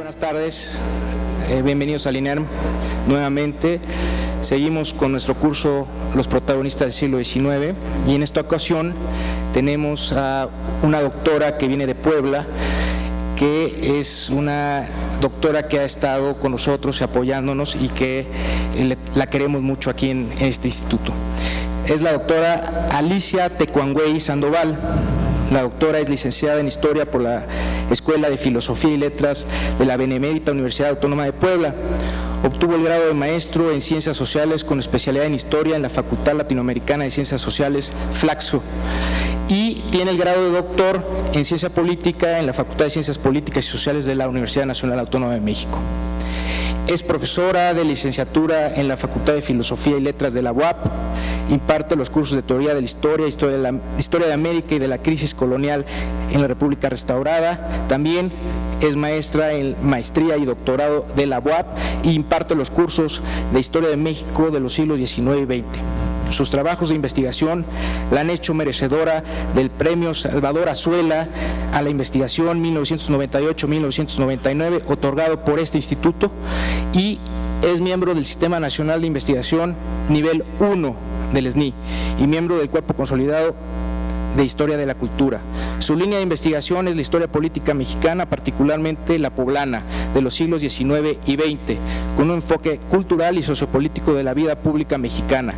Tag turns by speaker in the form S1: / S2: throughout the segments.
S1: Buenas tardes, bienvenidos al INERM nuevamente. Seguimos con nuestro curso Los protagonistas del siglo XIX y en esta ocasión tenemos a una doctora que viene de Puebla, que es una doctora que ha estado con nosotros apoyándonos y que la queremos mucho aquí en este instituto. Es la doctora Alicia Tecuanguey Sandoval. La doctora es licenciada en Historia por la Escuela de Filosofía y Letras de la Benemérita Universidad Autónoma de Puebla. Obtuvo el grado de maestro en Ciencias Sociales con especialidad en Historia en la Facultad Latinoamericana de Ciencias Sociales, FLACSO, y tiene el grado de doctor en Ciencia Política en la Facultad de Ciencias Políticas y Sociales de la Universidad Nacional Autónoma de México. Es profesora de licenciatura en la Facultad de Filosofía y Letras de la UAP, imparte los cursos de Teoría de la Historia, Historia de América y de la Crisis Colonial en la República Restaurada. También es maestra en Maestría y Doctorado de la UAP e imparte los cursos de Historia de México de los siglos XIX y XX. Sus trabajos de investigación la han hecho merecedora del Premio Salvador Azuela a la Investigación 1998-1999, otorgado por este instituto, y es miembro del Sistema Nacional de Investigación Nivel 1 del SNI y miembro del Cuerpo Consolidado de Historia de la Cultura. Su línea de investigación es la historia política mexicana, particularmente la poblana, de los siglos XIX y XX, con un enfoque cultural y sociopolítico de la vida pública mexicana.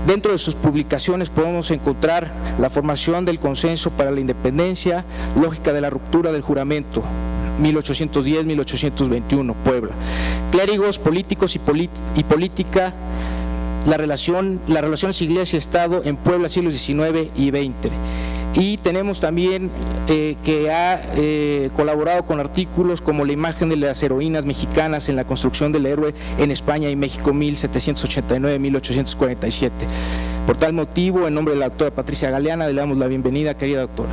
S1: Dentro de sus publicaciones podemos encontrar La formación del consenso para la independencia, Lógica de la ruptura del juramento, 1810-1821, Puebla. Clérigos, políticos y política, las relaciones Iglesia-Estado en Puebla, siglos XIX y XX. Y tenemos también que ha colaborado con artículos como La imagen de las heroínas mexicanas en la construcción del héroe en España y México, 1789-1847. Por tal motivo, en nombre de la doctora Patricia Galeana, le damos la bienvenida, querida doctora.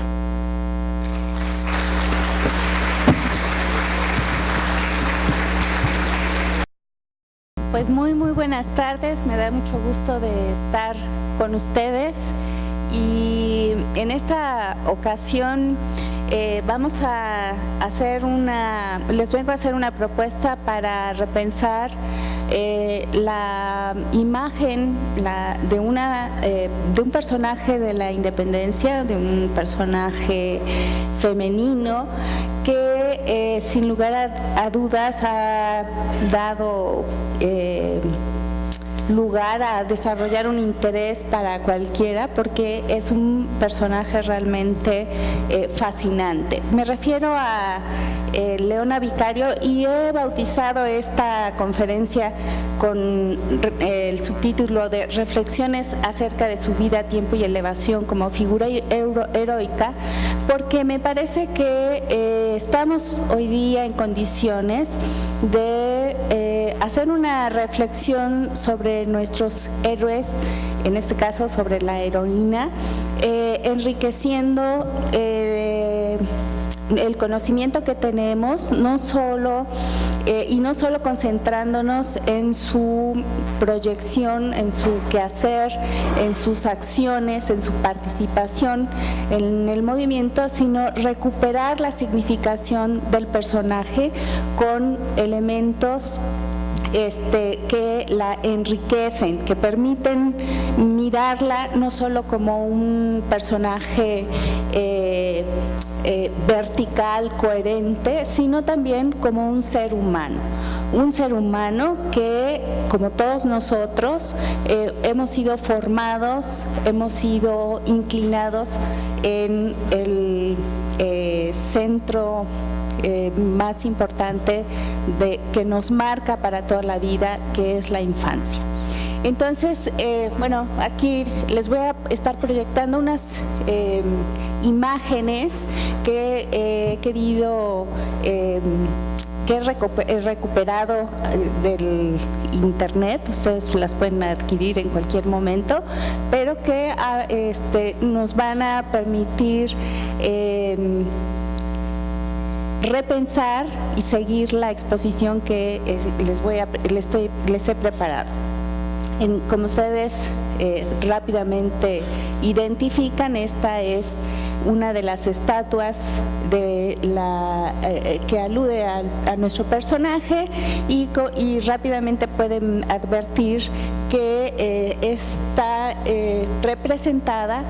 S2: Pues muy buenas tardes, me da mucho gusto de estar con ustedes y en esta ocasión les vengo a hacer una propuesta para repensar la imagen de un personaje de la independencia, de un personaje femenino que sin lugar a dudas ha dado lugar a desarrollar un interés para cualquiera, porque es un personaje realmente fascinante. Me refiero a Leona Vicario y he bautizado esta conferencia con el subtítulo de Reflexiones acerca de su vida, tiempo y elevación como figura heroica, porque me parece que estamos hoy día en condiciones de hacer una reflexión sobre nuestros héroes, en este caso sobre la heroína, enriqueciendo el conocimiento que tenemos, no solo concentrándonos en su proyección, en su quehacer, en sus acciones, en su participación en el movimiento, sino recuperar la significación del personaje con elementos que la enriquecen, que permiten mirarla no solo como un personaje vertical, coherente, sino también como un ser humano que, como todos nosotros, hemos sido formados, hemos sido inclinados en el centro más importante que nos marca para toda la vida, que es la infancia. Entonces, aquí les voy a estar proyectando unas imágenes que he querido, que he recuperado del internet. Ustedes las pueden adquirir en cualquier momento, pero que nos van a permitir repensar y seguir la exposición que les he preparado. Como ustedes rápidamente identifican, esta es una de las estatuas que alude a nuestro personaje y rápidamente pueden advertir que está representada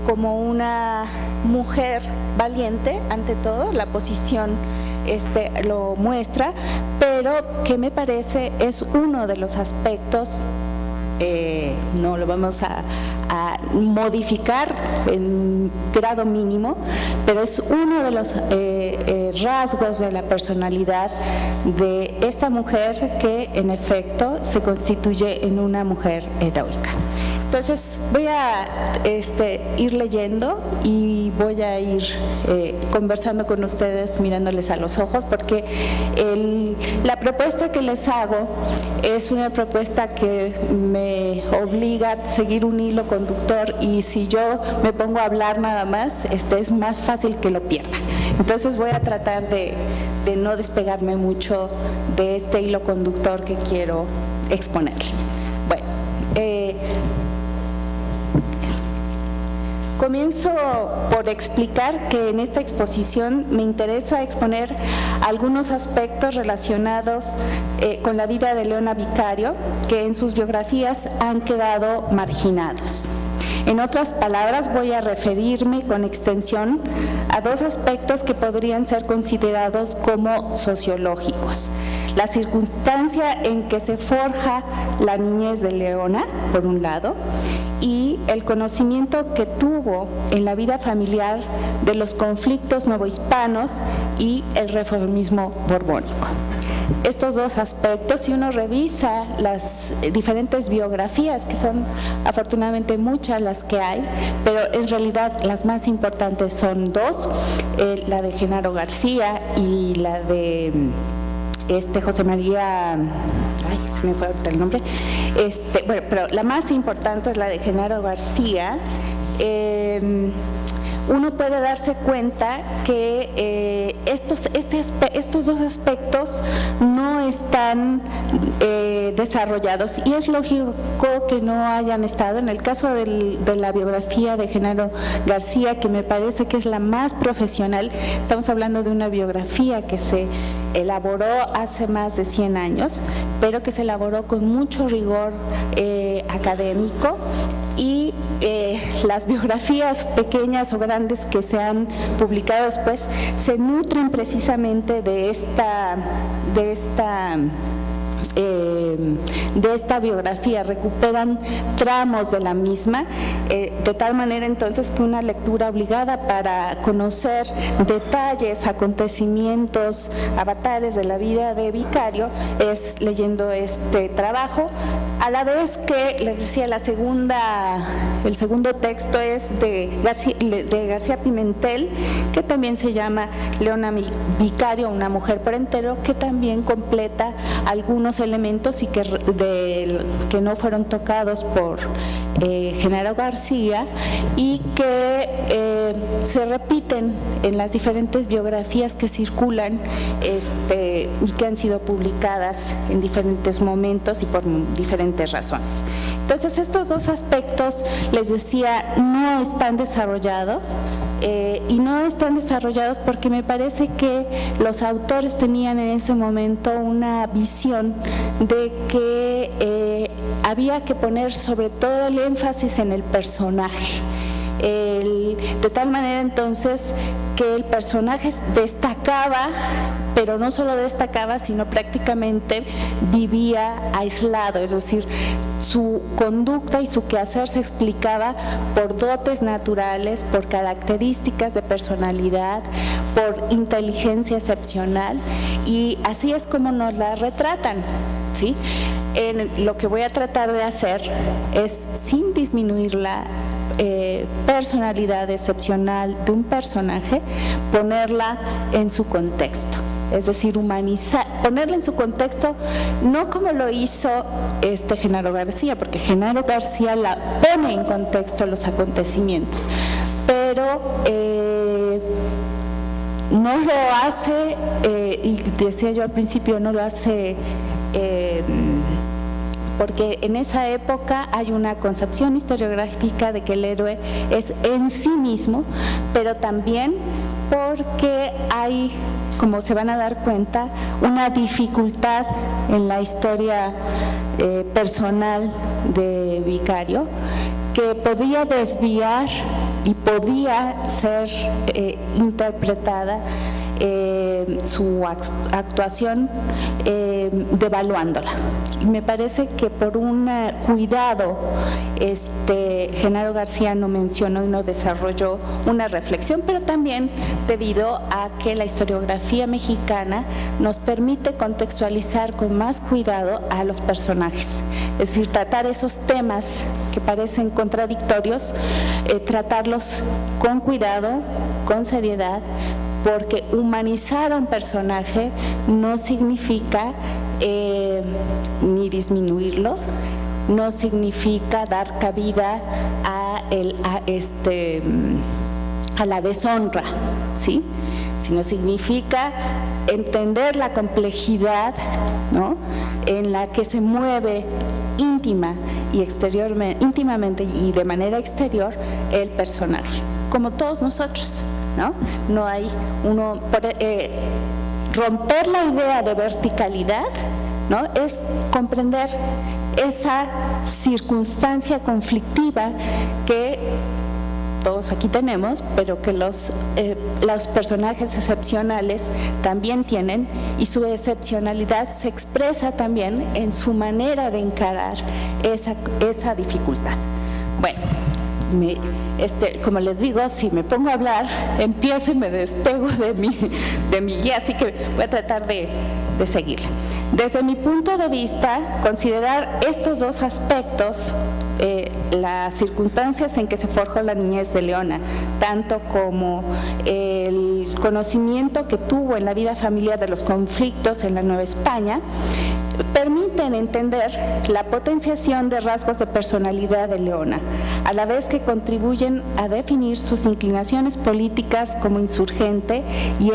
S2: como una mujer valiente, ante todo, la posición lo muestra, pero que me parece es uno de los aspectos, no lo vamos a modificar en grado mínimo, pero es uno de los rasgos de la personalidad de esta mujer que en efecto se constituye en una mujer heroica. Entonces voy a ir leyendo y voy a ir conversando con ustedes mirándoles a los ojos, porque la propuesta que les hago es una propuesta que me obliga a seguir un hilo conductor, y si yo me pongo a hablar nada más, es más fácil que lo pierda. Entonces voy a tratar de no despegarme mucho de este hilo conductor que quiero exponerles. Bueno, comienzo por explicar que en esta exposición me interesa exponer algunos aspectos relacionados con la vida de Leona Vicario, que en sus biografías han quedado marginados. En otras palabras, voy a referirme con extensión a dos aspectos que podrían ser considerados como sociológicos: la circunstancia en que se forja la niñez de Leona, por un lado, y el conocimiento que tuvo en la vida familiar de los conflictos novohispanos y el reformismo borbónico. Estos dos aspectos, si uno revisa las diferentes biografías, que son afortunadamente muchas las que hay, pero en realidad las más importantes son dos, la de Genaro García y la de José María, se me fue ahorita el nombre, bueno, pero la más importante es la de Genaro García. Uno puede darse cuenta que estos dos aspectos no están desarrollados, y es lógico que no hayan estado. En el caso de la biografía de Genaro García, que me parece que es la más profesional, estamos hablando de una biografía que se elaboró hace más de 100 años, pero que se elaboró con mucho rigor académico, y las biografías pequeñas o grandes que se han publicado después se nutren precisamente de esta biografía, recuperan tramos de la misma, de tal manera entonces que una lectura obligada para conocer detalles, acontecimientos, avatares de la vida de Vicario es leyendo este trabajo, a la vez que, les decía, el segundo texto es de García Pimentel, que también se llama Leona Vicario, una mujer por entero, que también completa algunos elementos y que no fueron tocados por Genaro García, y que se repiten en las diferentes biografías que circulan y que han sido publicadas en diferentes momentos y por diferentes razones. Entonces, estos dos aspectos, les decía, no están desarrollados, y no están desarrollados porque me parece que los autores tenían en ese momento una visión de que había que poner sobre todo el énfasis en el personaje, de tal manera entonces que el personaje destacaba, pero no solo destacaba, sino prácticamente vivía aislado, es decir, su conducta y su quehacer se explicaba por dotes naturales, por características de personalidad, por inteligencia excepcional, y así es como nos la retratan, ¿sí? Lo que voy a tratar de hacer es, sin disminuir la personalidad excepcional de un personaje, ponerla en su contexto. Es decir, ponerla en su contexto, no como lo hizo Genaro García, porque Genaro García la pone en contexto los acontecimientos, pero no lo hace, y decía yo al principio, no lo hace porque en esa época hay una concepción historiográfica de que el héroe es en sí mismo, pero también porque hay, como se van a dar cuenta, una dificultad en la historia personal de Vicario que podía desviar y podía ser interpretada su actuación devaluándola. Y me parece que por un cuidado Genaro García no mencionó y no desarrolló una reflexión, pero también debido a que la historiografía mexicana nos permite contextualizar con más cuidado a los personajes, es decir, tratar esos temas que parecen contradictorios, tratarlos con cuidado, con seriedad, porque humanizar a un personaje no significa ni disminuirlo, no significa dar cabida a la deshonra, ¿sí? Sino significa entender la complejidad, ¿no?, en la que se mueve íntimamente y de manera exterior el personaje, como todos nosotros, ¿no? No hay romper la idea de verticalidad, ¿no?, es comprender esa circunstancia conflictiva que todos aquí tenemos, pero que los personajes excepcionales también tienen, y su excepcionalidad se expresa también en su manera de encarar esa dificultad. Bueno, como les digo, si me pongo a hablar, empiezo y me despego de mi guía, así que voy a tratar de seguirla. Desde mi punto de vista, considerar estos dos aspectos, las circunstancias en que se forjó la niñez de Leona, tanto como el conocimiento que tuvo en la vida familiar de los conflictos en la Nueva España, permiten entender la potenciación de rasgos de personalidad de Leona, a la vez que contribuyen a definir sus inclinaciones políticas como insurgente y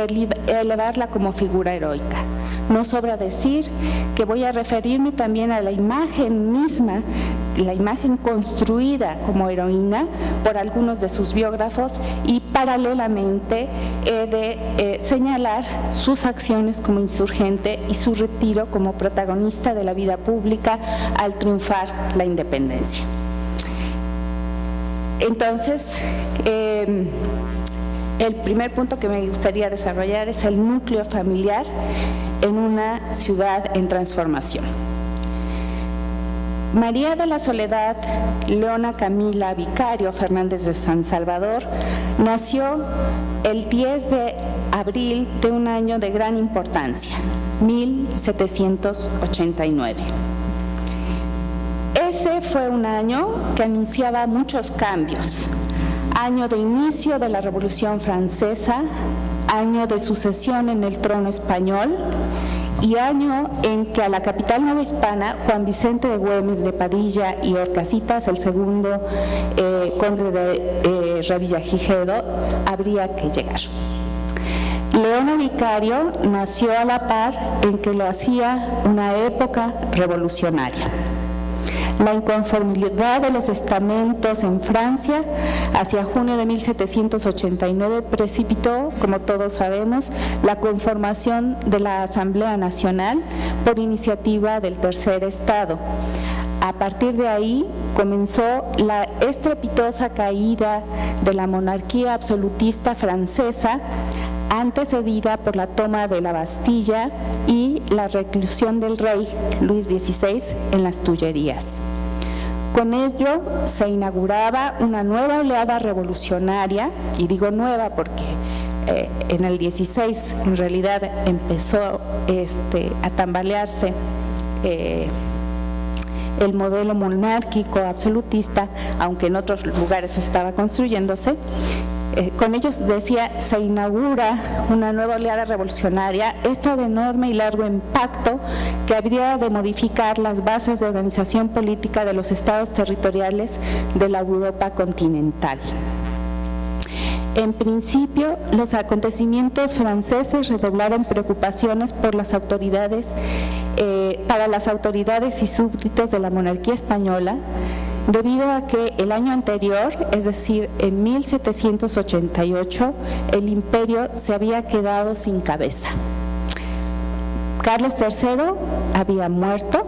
S2: elevarla como figura heroica. No sobra decir que voy a referirme también a la imagen misma, la imagen construida como heroína por algunos de sus biógrafos, y paralelamente he de señalar sus acciones como insurgente y su retiro como protagonista de la vida pública al triunfar la independencia. Entonces, el primer punto que me gustaría desarrollar es el núcleo familiar en una ciudad en transformación. María de la Soledad Leona Camila Vicario Fernández de San Salvador nació el 10 de abril de un año de gran importancia, 1789. Ese fue un año que anunciaba muchos cambios: año de inicio de la Revolución Francesa, año de sucesión en el trono español y año en que a la capital novohispana Juan Vicente de Güemes de Padilla y Horcasitas, el segundo conde de Revillagigedo, habría que llegar. Leona Vicario nació a la par en que lo hacía una época revolucionaria. La inconformidad de los estamentos en Francia hacia junio de 1789 precipitó, como todos sabemos, la conformación de la Asamblea Nacional por iniciativa del Tercer Estado. A partir de ahí comenzó la estrepitosa caída de la monarquía absolutista francesa, antecedida por la toma de la Bastilla y la reclusión del rey Luis XVI en las Tullerías. Con ello se inauguraba una nueva oleada revolucionaria, y digo nueva porque en el 16 en realidad empezó a tambalearse el modelo monárquico absolutista, aunque en otros lugares estaba construyéndose. Con ellos, decía, se inaugura una nueva oleada revolucionaria, esta de enorme y largo impacto que habría de modificar las bases de organización política de los estados territoriales de la Europa continental. En principio, los acontecimientos franceses redoblaron preocupaciones por las autoridades, para las autoridades y súbditos de la monarquía española, debido a que el año anterior, es decir, en 1788, el imperio se había quedado sin cabeza. Carlos III había muerto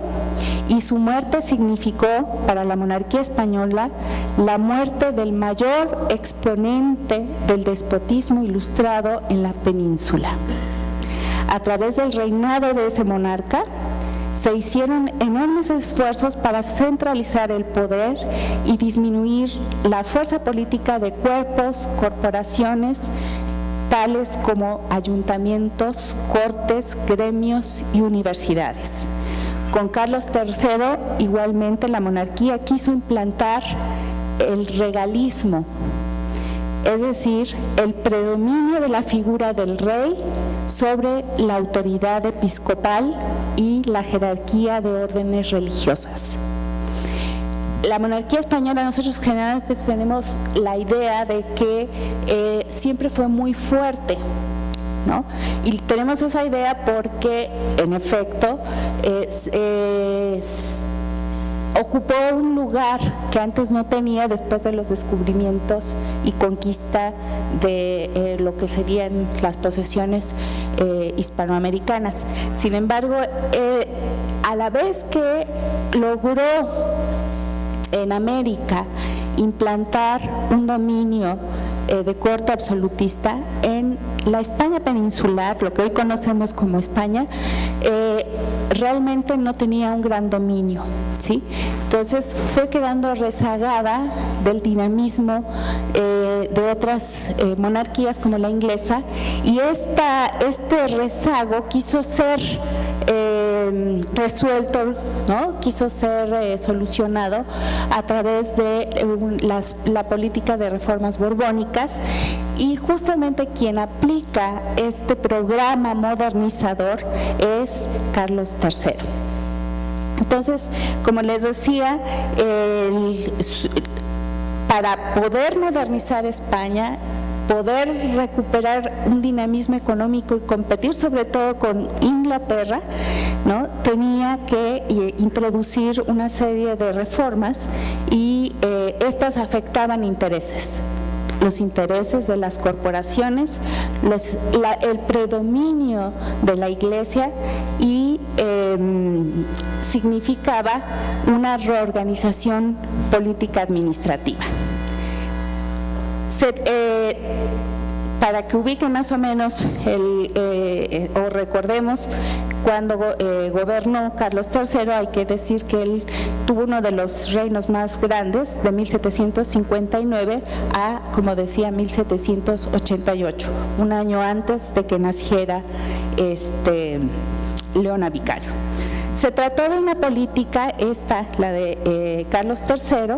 S2: y su muerte significó para la monarquía española la muerte del mayor exponente del despotismo ilustrado en la península. A través del reinado de ese monarca, se hicieron enormes esfuerzos para centralizar el poder y disminuir la fuerza política de cuerpos, corporaciones, tales como ayuntamientos, cortes, gremios y universidades. Con Carlos III, igualmente, la monarquía quiso implantar el regalismo, es decir, el predominio de la figura del rey sobre la autoridad episcopal y la jerarquía de órdenes religiosas. La monarquía española, nosotros generalmente tenemos la idea de que siempre fue muy fuerte, ¿no? Y tenemos esa idea porque, en efecto, ocupó un lugar que antes no tenía después de los descubrimientos y conquista de lo que serían las posesiones hispanoamericanas. Sin embargo, a la vez que logró en América implantar un dominio de corte absolutista, en la España peninsular, lo que hoy conocemos como España, realmente no tenía un gran dominio, ¿sí? Entonces fue quedando rezagada del dinamismo de otras monarquías como la inglesa, y este rezago quiso ser resuelto, ¿no? Quiso ser solucionado a través de la política de reformas borbónicas, y justamente quien aplica este programa modernizador es Carlos III. Entonces, como les decía, para poder modernizar España, poder recuperar un dinamismo económico y competir sobre todo con Inglaterra, ¿no? Tenía que introducir una serie de reformas, y estas afectaban intereses. Los intereses de las corporaciones, el predominio de la Iglesia, y significaba una reorganización política administrativa. Para que ubiquen más o menos o recordemos cuando gobernó Carlos III, hay que decir que él tuvo uno de los reinos más grandes, de 1759 a, como decía, 1788, un año antes de que naciera Leona Vicario. Se trató de una política, la de Carlos III,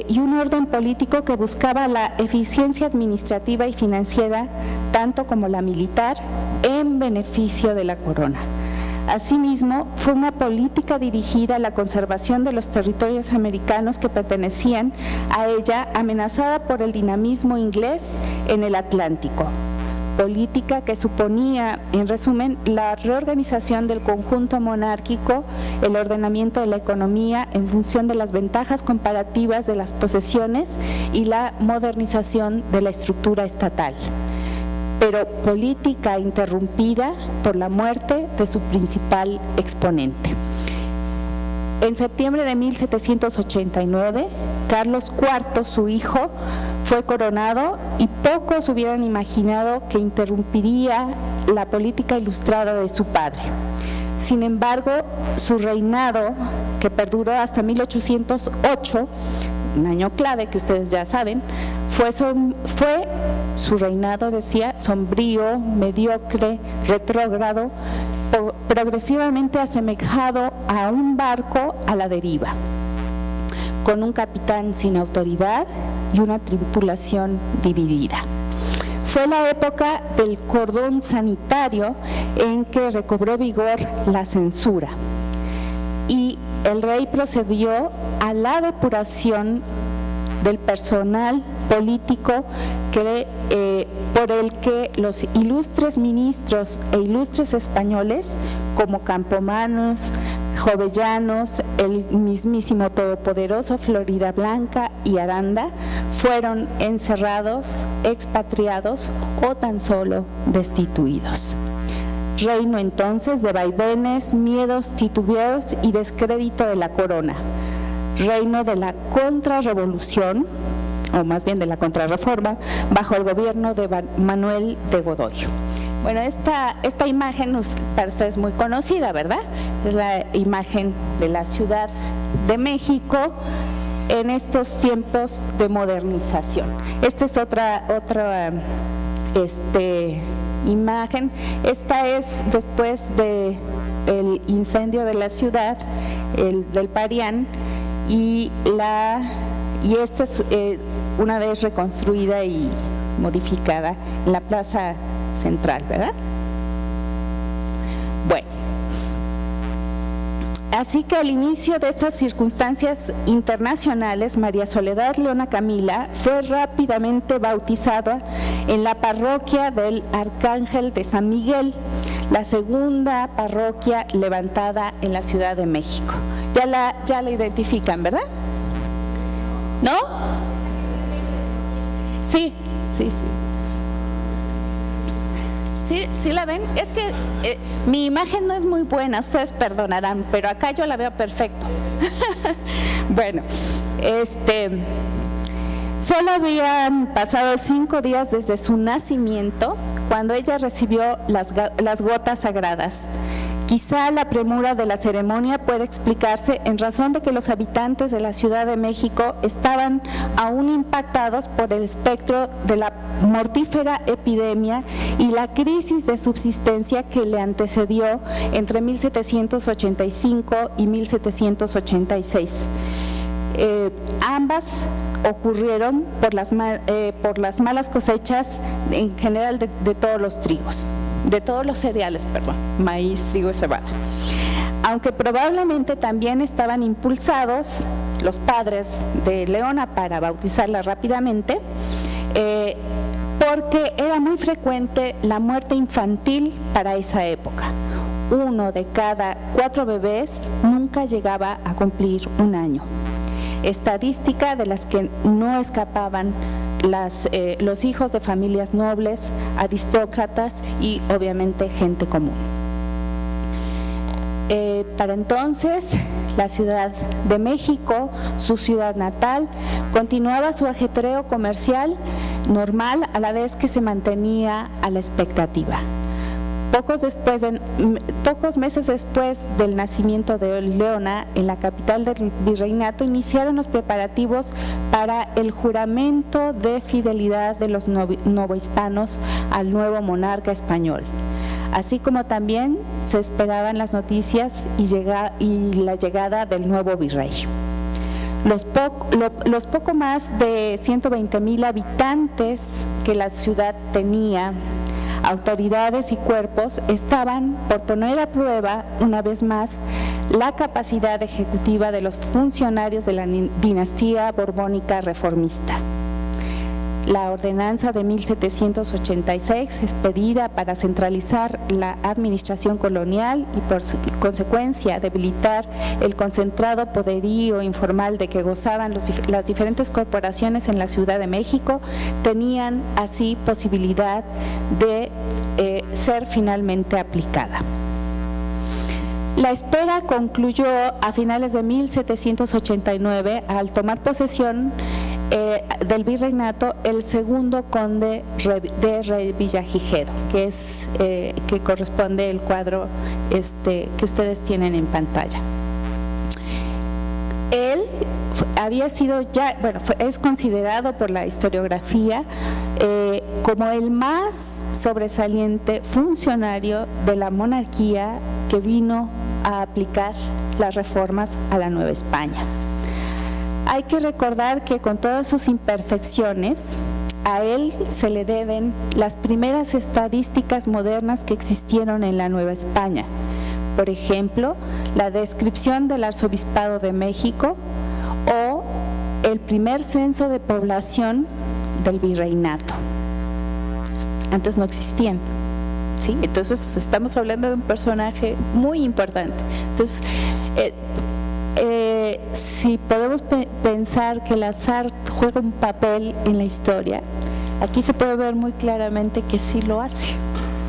S2: y un orden político que buscaba la eficiencia administrativa y financiera, tanto como la militar, en beneficio de la corona. Asimismo, fue una política dirigida a la conservación de los territorios americanos que pertenecían a ella, amenazada por el dinamismo inglés en el Atlántico. Política que suponía, en resumen, la reorganización del conjunto monárquico, el ordenamiento de la economía en función de las ventajas comparativas de las posesiones y la modernización de la estructura estatal, pero política interrumpida por la muerte de su principal exponente. En septiembre de 1789, Carlos IV, su hijo, fue coronado, y pocos hubieran imaginado que interrumpiría la política ilustrada de su padre. Sin embargo, su reinado, que perduró hasta 1808, un año clave que ustedes ya saben, fue su reinado, decía, sombrío, mediocre, retrógrado, progresivamente asemejado a un barco a la deriva, con un capitán sin autoridad y una tripulación dividida. Fue la época del cordón sanitario en que recobró vigor la censura, y el rey procedió a la depuración del personal político por el que los ilustres ministros e ilustres españoles como Campomanes, Jovellanos, el mismísimo todopoderoso Floridablanca y Aranda fueron encerrados, expatriados o tan solo destituidos. Reino entonces de vaivenes, miedos, titubeos y descrédito de la corona. Reino de la contrarrevolución, o más bien de la contrarreforma, bajo el gobierno de Manuel de Godoy. Bueno, esta imagen para ustedes es muy conocida, ¿verdad? Es la imagen de la Ciudad de México en estos tiempos de modernización. Esta es otra imagen. Esta es después del incendio de la ciudad, del Parián, y esta es una vez reconstruida y modificada en la Plaza Central, ¿verdad? Bueno, así que al inicio de estas circunstancias internacionales, María Soledad Leona Camila fue rápidamente bautizada en la parroquia del Arcángel de San Miguel, la segunda parroquia levantada en la Ciudad de México. Ya la identifican, ¿verdad? ¿No? Sí. ¿Sí la ven? Es que mi imagen no es muy buena, ustedes perdonarán, pero acá yo la veo perfecto. Bueno, solo habían pasado 5 días desde su nacimiento cuando ella recibió las gotas sagradas. Quizá la premura de la ceremonia puede explicarse en razón de que los habitantes de la Ciudad de México estaban aún impactados por el espectro de la mortífera epidemia y la crisis de subsistencia que le antecedió entre 1785 y 1786. Ambas ocurrieron por las malas cosechas en general de todos los trigos. De todos los cereales, maíz, trigo y cebada. Aunque probablemente también estaban impulsados los padres de Leona para bautizarla rápidamente, porque era muy frecuente la muerte infantil para esa época. 1 de cada 4 bebés nunca llegaba a cumplir 1 año. Estadística de las que no escapaban los hijos de familias nobles, aristócratas y obviamente gente común. Para entonces, la Ciudad de México, su ciudad natal, continuaba su ajetreo comercial normal a la vez que se mantenía a la expectativa. Pocos meses después del nacimiento de Leona, en la capital del virreinato, iniciaron los preparativos para el juramento de fidelidad de los novohispanos al nuevo monarca español, así como también se esperaban las noticias y la llegada del nuevo virrey. Los poco más de 120,000 habitantes que la ciudad tenía, autoridades y cuerpos, estaban por poner a prueba una vez más la capacidad ejecutiva de los funcionarios de la dinastía borbónica reformista. La ordenanza de 1786, expedida para centralizar la administración colonial y por consecuencia debilitar el concentrado poderío informal de que gozaban las diferentes corporaciones en la Ciudad de México, tenían así posibilidad de ser finalmente aplicada. La espera concluyó a finales de 1789 al tomar posesión del virreinato el segundo conde de Revillagigedo, que corresponde el cuadro que ustedes tienen en pantalla. Él había sido es considerado por la historiografía como el más sobresaliente funcionario de la monarquía que vino a aplicar las reformas a la Nueva España. Hay que recordar que con todas sus imperfecciones, a él se le deben las primeras estadísticas modernas que existieron en la Nueva España. Por ejemplo, la descripción del Arzobispado de México o el primer censo de población del virreinato. Antes no existían, ¿sí? Entonces estamos hablando de un personaje muy importante. Entonces, si podemos pensar que el azar juega un papel en la historia, aquí se puede ver muy claramente que sí lo hace,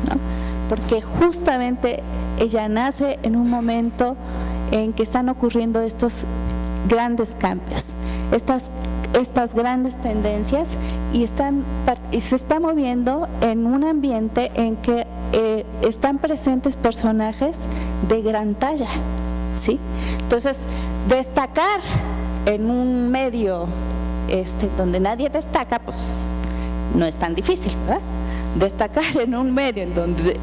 S2: ¿no? Porque justamente ella nace en un momento en que están ocurriendo estos grandes cambios, estas grandes tendencias, y se está moviendo en un ambiente en que están presentes personajes de gran talla, ¿sí? Entonces, destacar en un medio donde nadie destaca, pues no es tan difícil, ¿verdad? Destacar en un medio en donde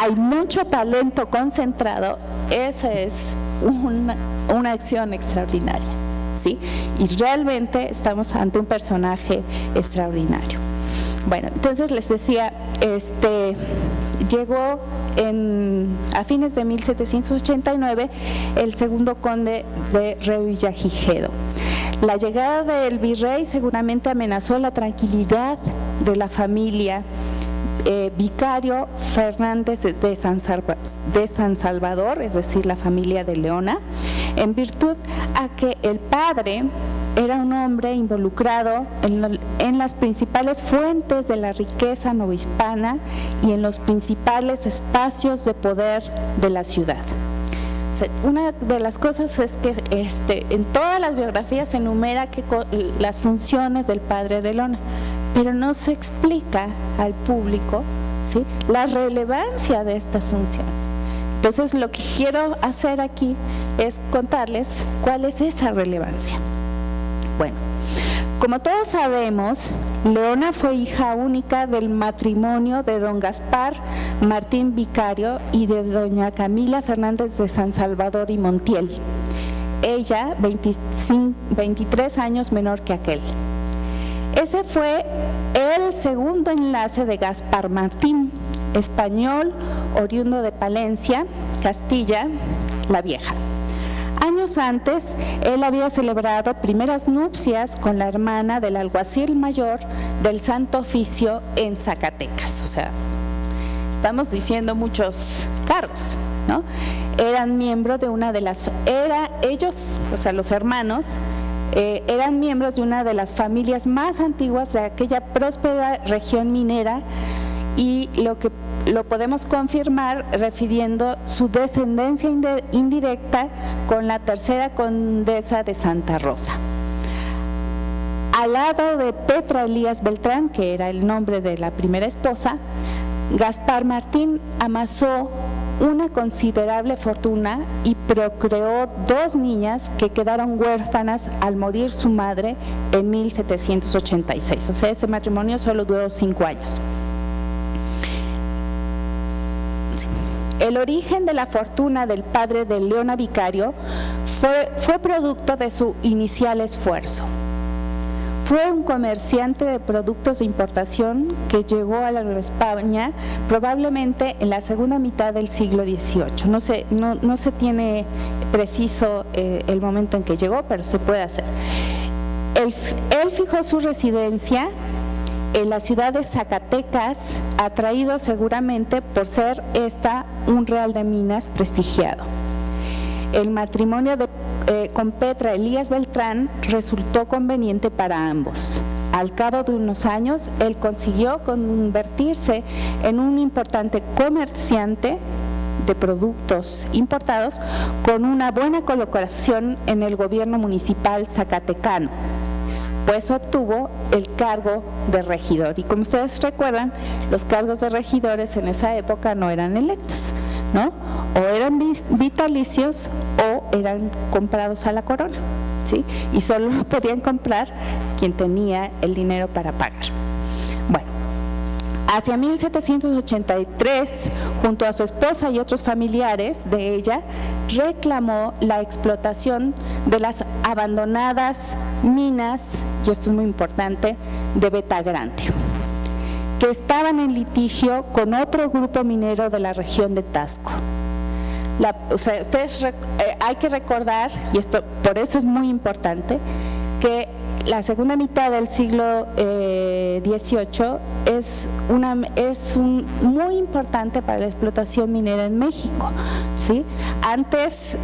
S2: hay mucho talento concentrado, esa es una acción extraordinaria, ¿sí? Y realmente estamos ante un personaje extraordinario. Bueno, entonces les decía, llegó a fines de 1789 el segundo conde de Revillagigedo. La llegada del virrey seguramente amenazó la tranquilidad de la familia Vicario Fernández de San Salvador, es decir, la familia de Leona, en virtud a que el padre era un hombre involucrado en las principales fuentes de la riqueza novohispana y en los principales espacios de poder de la ciudad. Una de las cosas es que en todas las biografías se enumera las funciones del padre de Leona, pero no se explica al público, ¿sí?, la relevancia de estas funciones. Entonces, lo que quiero hacer aquí es contarles cuál es esa relevancia. Bueno, como todos sabemos, Leona fue hija única del matrimonio de don Gaspar Martín Vicario y de doña Camila Fernández de San Salvador y Montiel. Ella, 23 años menor que aquel. Ese fue el segundo enlace de Gaspar Martín, español, oriundo de Palencia, Castilla la Vieja. Años antes, él había celebrado primeras nupcias con la hermana del alguacil mayor del Santo Oficio en Zacatecas. O sea, estamos diciendo muchos cargos, ¿no? Eran miembros de una de las... ellos, o sea, los hermanos, eran miembros de una de las familias más antiguas de aquella próspera región minera, y lo podemos confirmar refiriendo su descendencia indirecta con la tercera condesa de Santa Rosa. Al lado de Petra Elías Beltrán, que era el nombre de la primera esposa, Gaspar Martín amasó una considerable fortuna y procreó 2 niñas que quedaron huérfanas al morir su madre en 1786. O sea, ese matrimonio solo duró 5 años. El origen de la fortuna del padre de Leona Vicario fue producto de su inicial esfuerzo. Fue un comerciante de productos de importación que llegó a la Nueva España probablemente en la segunda mitad del siglo XVIII. No se tiene preciso el momento en que llegó, pero se puede hacer. Él fijó su residencia en la ciudad de Zacatecas, atraído seguramente por ser esta un real de minas prestigiado. El matrimonio con Petra Elías Beltrán resultó conveniente para ambos. Al cabo de unos años, él consiguió convertirse en un importante comerciante de productos importados con una buena colocación en el gobierno municipal zacatecano, pues obtuvo el cargo de regidor. Y como ustedes recuerdan, los cargos de regidores en esa época no eran electos, ¿no? O eran vitalicios o eran comprados a la corona, ¿sí? Y solo lo podían comprar quien tenía el dinero para pagar. Bueno, hacia 1783, junto a su esposa y otros familiares de ella, reclamó la explotación de las abandonadas minas, y esto es muy importante, de Betagrande, que estaban en litigio con otro grupo minero de la región de Tasco. Hay que recordar, y esto por eso es muy importante, que la segunda mitad del siglo XVIII es muy importante para la explotación minera en México, ¿sí? Antes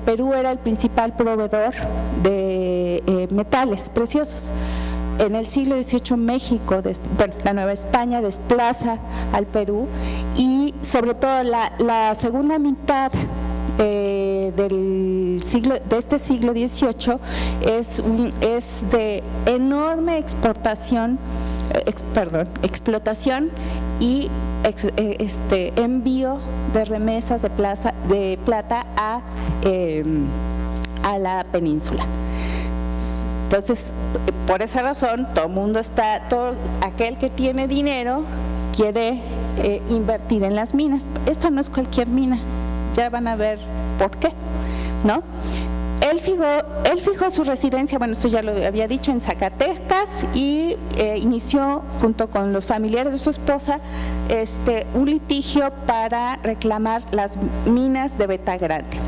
S2: Perú era el principal proveedor de metales preciosos. En el siglo XVIII México, la Nueva España desplaza al Perú y sobre todo la segunda mitad de este siglo XVIII es de enorme explotación y envío de remesas de plata a la península. Entonces, por esa razón, todo aquel que tiene dinero quiere invertir en las minas. Esta no es cualquier mina, ya van a ver por qué, ¿no? Él fijó su residencia, bueno, esto ya lo había dicho, en Zacatecas, y inició junto con los familiares de su esposa un litigio para reclamar las minas de Beta Grande.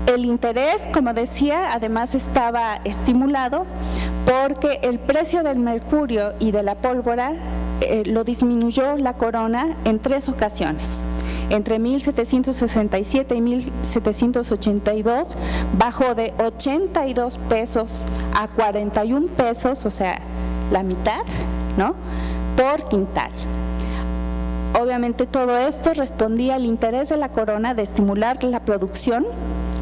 S2: El interés, como decía, además estaba estimulado porque el precio del mercurio y de la pólvora lo disminuyó la corona en 3 ocasiones. Entre 1767 y 1782 bajó de 82 pesos a 41 pesos, o sea, la mitad, ¿no?, por quintal. Obviamente todo esto respondía al interés de la corona de estimular la producción,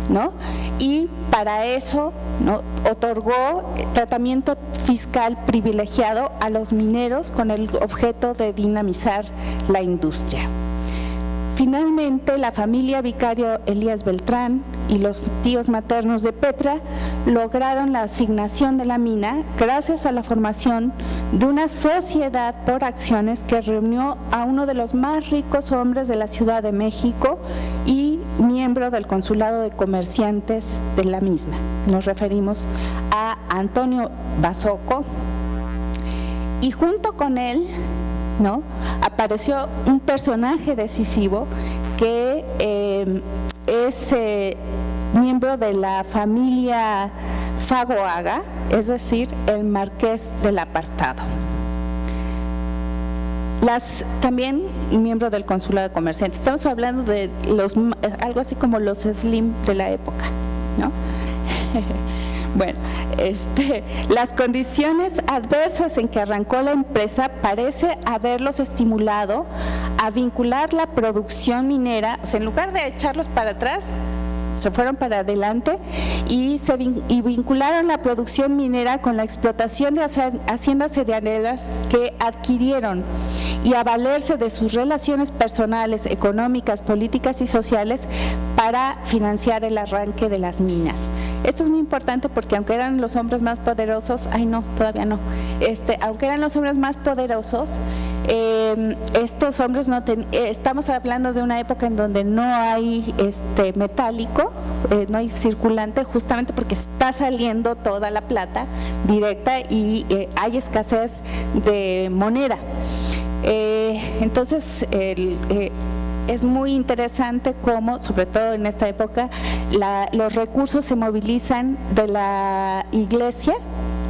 S2: ¿no?, y para eso, ¿no?, otorgó tratamiento fiscal privilegiado a los mineros con el objeto de dinamizar la industria. Finalmente, la familia Vicario Elías Beltrán y los tíos maternos de Petra lograron la asignación de la mina gracias a la formación de una sociedad por acciones que reunió a uno de los más ricos hombres de la Ciudad de México y miembro del Consulado de Comerciantes de la misma. Nos referimos a Antonio Basoco, y junto con él, ¿no?, apareció un personaje decisivo que es miembro de la familia Fagoaga, es decir, el Marqués del Apartado. También miembro del Consulado de Comerciantes. Estamos hablando de algo así como los Slim de la época, ¿no? Bueno, las condiciones adversas en que arrancó la empresa parece haberlos estimulado a vincular la producción minera, o sea, en lugar de echarlos para atrás, se fueron para adelante y vincularon la producción minera con la explotación de haciendas cerealeras que adquirieron, y a valerse de sus relaciones personales, económicas, políticas y sociales para financiar el arranque de las minas. Esto es muy importante porque aunque eran los hombres más poderosos, todavía no, aunque eran los hombres más poderosos, estos hombres estamos hablando de una época en donde no hay metálico, no hay circulante, justamente porque está saliendo toda la plata directa y hay escasez de moneda. Entonces, es muy interesante cómo, sobre todo en esta época, los recursos se movilizan de la iglesia,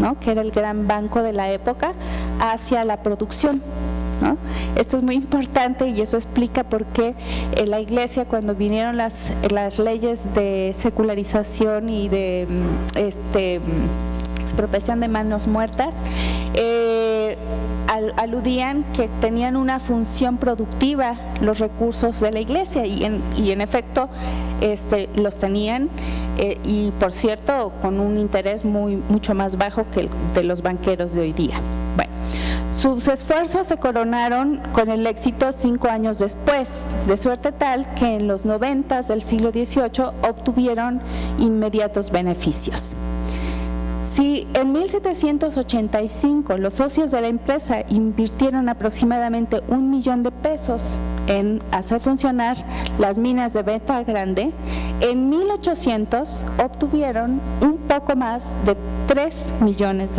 S2: ¿no?, que era el gran banco de la época, hacia la producción, ¿no? Esto es muy importante y eso explica por qué la iglesia, cuando vinieron las leyes de secularización y de expropiación de manos muertas, aludían que tenían una función productiva los recursos de la iglesia y en efecto los tenían, y por cierto con un interés mucho más bajo que el de los banqueros de hoy día. Bueno, sus esfuerzos se coronaron con el éxito 5 años después, de suerte tal que en los 90 del siglo XVIII obtuvieron inmediatos beneficios. Si en 1785 los socios de la empresa invirtieron aproximadamente $1 millón en hacer funcionar las minas de Beta Grande, en 1800 obtuvieron un poco más de $3 millones,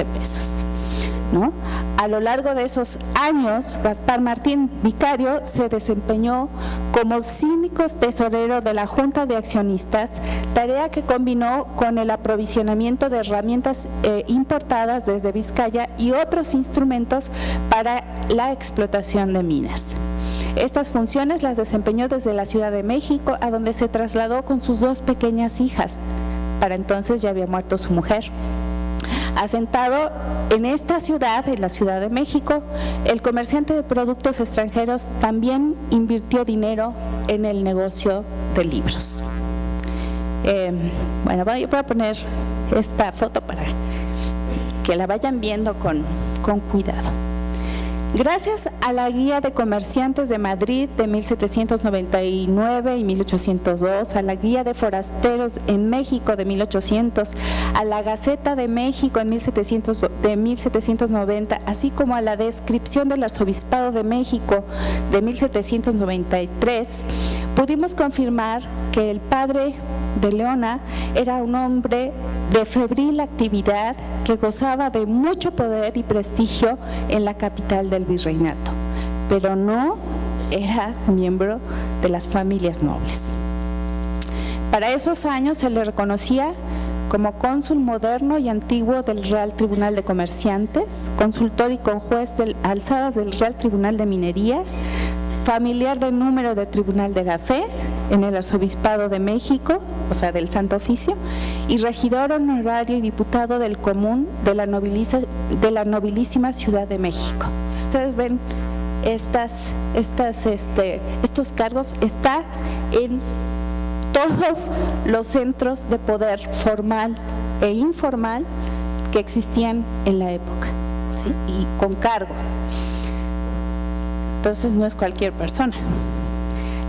S2: ¿no? A lo largo de esos años, Gaspar Martín Vicario se desempeñó como síndico tesorero de la Junta de Accionistas, tarea que combinó con el aprovisionamiento de herramientas importadas desde Vizcaya y otros instrumentos para la explotación de minas. Estas funciones las desempeñó desde la Ciudad de México, a donde se trasladó con sus 2 pequeñas hijas. Para entonces ya había muerto su mujer. Asentado en esta ciudad, en la Ciudad de México, el comerciante de productos extranjeros también invirtió dinero en el negocio de libros. Bueno, voy a poner esta foto para que la vayan viendo con cuidado. Gracias a la Guía de Comerciantes de Madrid de 1799 y 1802, a la Guía de Forasteros en México de 1800, a la Gaceta de México en 1790, así como a la Descripción del Arzobispado de México de 1793, pudimos confirmar que el padre de Leona era un hombre de febril actividad que gozaba de mucho poder y prestigio en la capital del virreinato, pero no era miembro de las familias nobles. Para esos años se le reconocía como cónsul moderno y antiguo del Real Tribunal de Comerciantes, consultor y conjuez del alzadas del Real Tribunal de Minería, familiar del número del Tribunal de la Fe en el Arzobispado de México, o sea, del Santo Oficio, y regidor honorario y diputado del Común de la nobilísima Ciudad de México. Si ustedes ven estos cargos, está en todos los centros de poder formal e informal que existían en la época, ¿sí? Y con cargo. Entonces no es cualquier persona.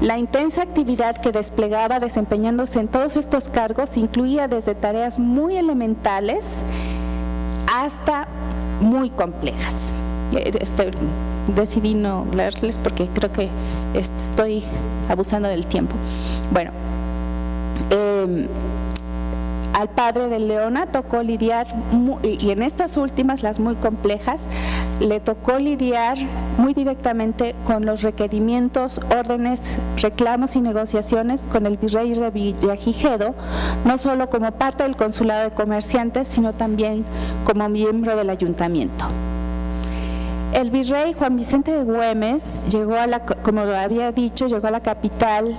S2: La intensa actividad que desplegaba desempeñándose en todos estos cargos incluía desde tareas muy elementales hasta muy complejas. Decidí no leerles porque creo que estoy abusando del tiempo. Bueno, al padre de Leona tocó lidiar, y en estas últimas, las muy complejas, le tocó lidiar muy directamente con los requerimientos, órdenes, reclamos y negociaciones con el virrey Revillagigedo, no solo como parte del consulado de comerciantes, sino también como miembro del ayuntamiento. El virrey Juan Vicente de Güemes llegó como lo había dicho, llegó a la capital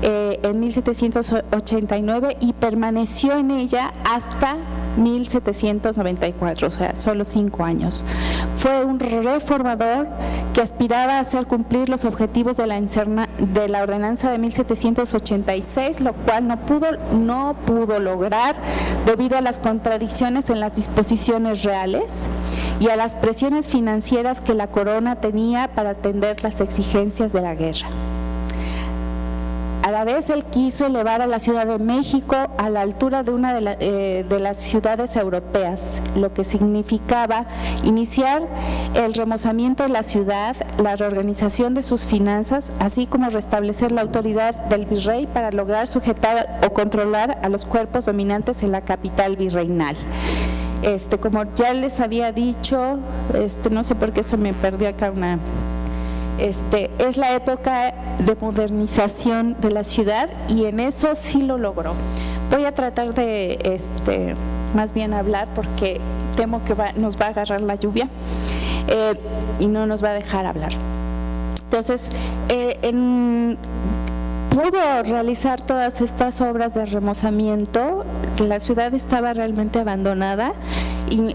S2: en 1789 y permaneció en ella hasta 1794, o sea, solo 5 años. Fue un reformador que aspiraba a hacer cumplir los objetivos de la ordenanza de 1786, lo cual no pudo lograr debido a las contradicciones en las disposiciones reales y a las presiones financieras que la corona tenía para atender las exigencias de la guerra. A la vez, él quiso elevar a la Ciudad de México a la altura de una de las ciudades europeas, lo que significaba iniciar el remozamiento de la ciudad, la reorganización de sus finanzas, así como restablecer la autoridad del virrey para lograr sujetar o controlar a los cuerpos dominantes en la capital virreinal. Como ya les había dicho, no sé por qué se me perdió acá una... es la época de modernización de la ciudad y en eso sí lo logró. Voy a tratar de más bien hablar porque temo que nos va a agarrar la lluvia y no nos va a dejar hablar. Entonces, pudo realizar todas estas obras de remozamiento. La ciudad estaba realmente abandonada y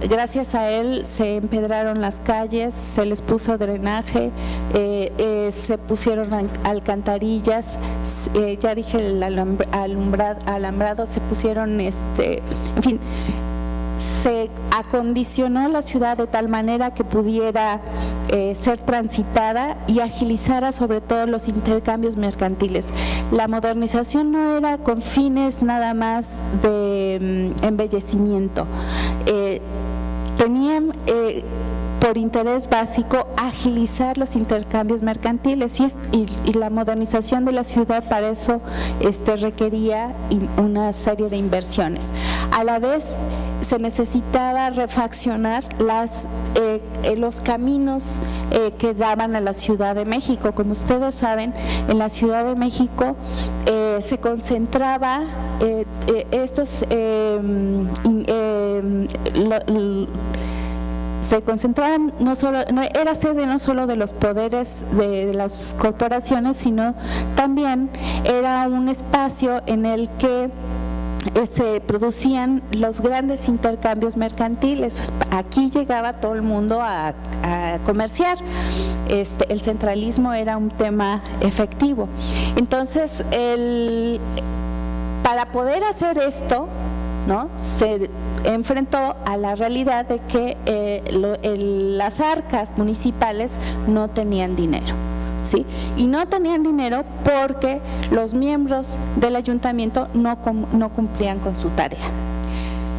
S2: gracias a él se empedraron las calles, se les puso drenaje, se pusieron alcantarillas, ya dije el alambrado, se pusieron, en fin, se acondicionó la ciudad de tal manera que pudiera ser transitada y agilizara sobre todo los intercambios mercantiles. La modernización no era con fines nada más de embellecimiento. por interés básico, agilizar los intercambios mercantiles y la modernización de la ciudad para eso requería una serie de inversiones. A la vez se necesitaba refaccionar los caminos que daban a la Ciudad de México. Como ustedes saben, en la Ciudad de México se concentraba se concentraban era sede no solo de los poderes de las corporaciones, sino también era un espacio en el que se producían los grandes intercambios mercantiles. Aquí llegaba todo el mundo a comerciar. El centralismo era un tema efectivo. Entonces, para poder hacer esto, ¿no?, se enfrentó a la realidad de que las arcas municipales no tenían dinero. ¿Sí? Y no tenían dinero porque los miembros del ayuntamiento no cumplían con su tarea.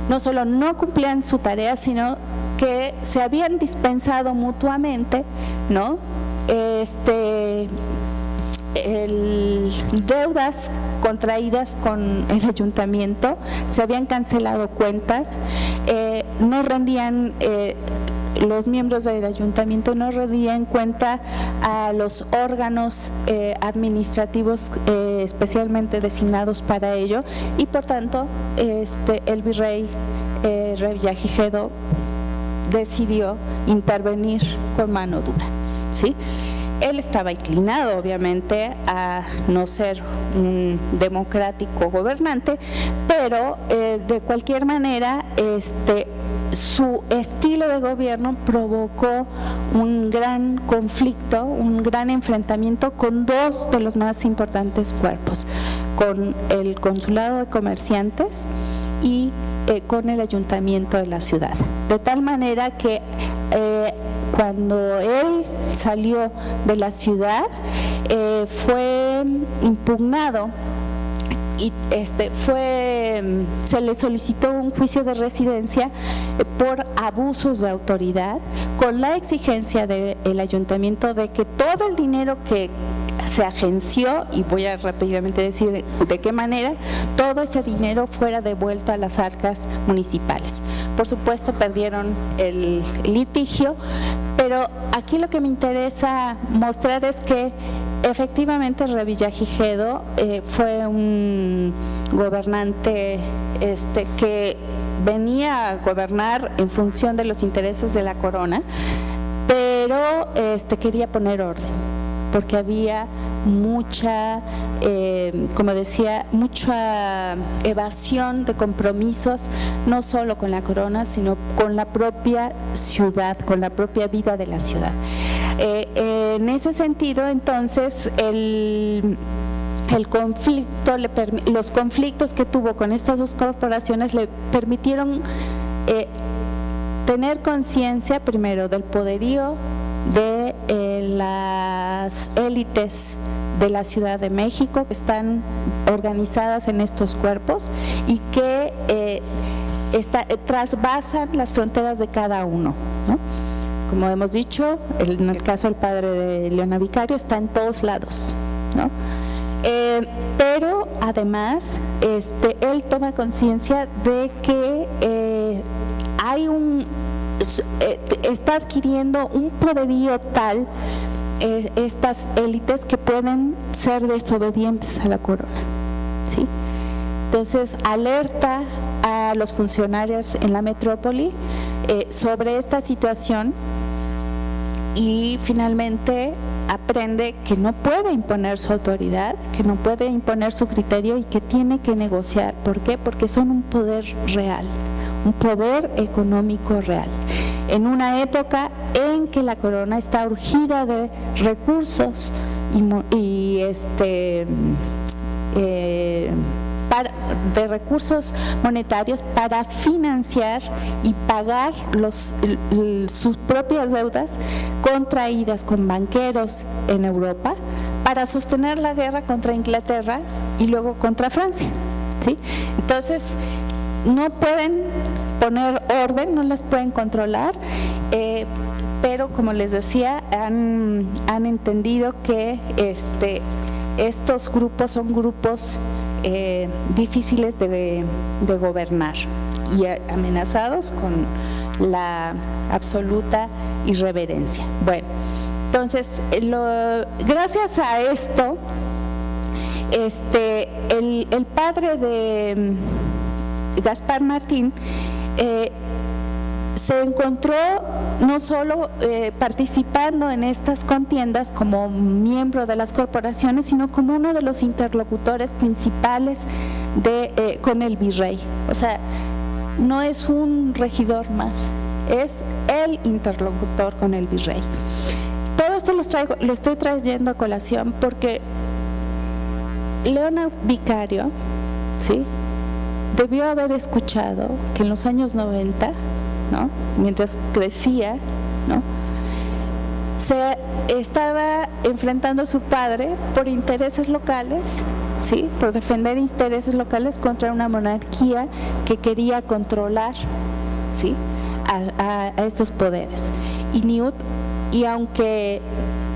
S2: No solo no cumplían su tarea, sino que se habían dispensado mutuamente, ¿no?, deudas contraídas con el ayuntamiento, se habían cancelado cuentas, no rendían los miembros del ayuntamiento no rendían cuenta a los órganos administrativos especialmente designados para ello, y por tanto el virrey Revillagigedo decidió intervenir con mano dura, ¿sí? Él estaba inclinado, obviamente, a no ser un democrático gobernante, pero de cualquier manera, su estilo de gobierno provocó un gran conflicto, un gran enfrentamiento con dos de los más importantes cuerpos, con el Consulado de Comerciantes y con el Ayuntamiento de la ciudad. De tal manera que cuando él salió de la ciudad, fue impugnado y se le solicitó un juicio de residencia por abusos de autoridad, con la exigencia del ayuntamiento de que todo el dinero que se agenció, y voy a rápidamente decir de qué manera, todo ese dinero fuera devuelto a las arcas municipales. Por supuesto, perdieron el litigio, pero aquí lo que me interesa mostrar es que efectivamente Revillagigedo fue un gobernante que venía a gobernar en función de los intereses de la corona, pero quería poner orden, porque había mucha, como decía, mucha evasión de compromisos, no solo con la corona, sino con la propia ciudad, con la propia vida de la ciudad. En ese sentido, entonces, los conflictos que tuvo con estas dos corporaciones le permitieron tener conciencia, primero, del poderío de las élites de la Ciudad de México, que están organizadas en estos cuerpos y que trasvasan las fronteras de cada uno, ¿no? Como hemos dicho, en el caso del padre de Leona Vicario, está en todos lados, ¿no? Pero además, él toma conciencia de que está adquiriendo un poderío tal estas élites que pueden ser desobedientes a la corona, ¿sí? Entonces alerta a los funcionarios en la metrópoli sobre esta situación, y finalmente aprende que no puede imponer su autoridad, que no puede imponer su criterio y que tiene que negociar. ¿Por qué? Porque son un poder real, un poder económico real, en una época en que la corona está urgida de recursos de recursos monetarios para financiar y pagar sus propias deudas contraídas con banqueros en Europa para sostener la guerra contra Inglaterra y luego contra Francia, ¿sí? Entonces, no pueden poner orden, no las pueden controlar, pero como les decía, han entendido que estos grupos son grupos difíciles de gobernar y amenazados con la absoluta irreverencia. Bueno, entonces, gracias a esto, el padre de Gaspar Martín se encontró no solo participando en estas contiendas como miembro de las corporaciones, sino como uno de los interlocutores principales con el virrey. O sea, no es un regidor más, es el interlocutor con el virrey. Todo esto lo estoy trayendo a colación porque Leona Vicario, ¿sí?, debió haber escuchado que en los años 90, ¿no?, mientras crecía, ¿no?, se estaba enfrentando a su padre por intereses locales, ¿sí?, por defender intereses locales contra una monarquía que quería controlar, ¿sí?, a estos poderes. Y aunque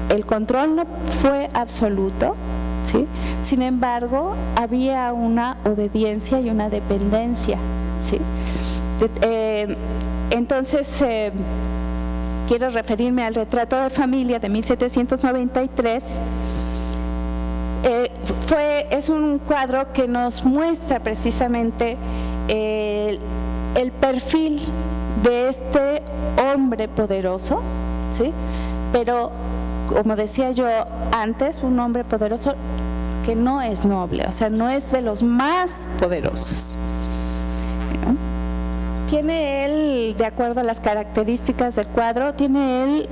S2: el control no fue absoluto, ¿sí?, sin embargo, había una obediencia y una dependencia, ¿sí? Entonces, quiero referirme al retrato de familia de 1793. Es un cuadro que nos muestra precisamente el perfil de este hombre poderoso, ¿sí?, pero como decía yo antes, un hombre poderoso que no es noble, o sea, no es de los más poderosos, ¿no? Tiene él, de acuerdo a las características del cuadro, tiene él,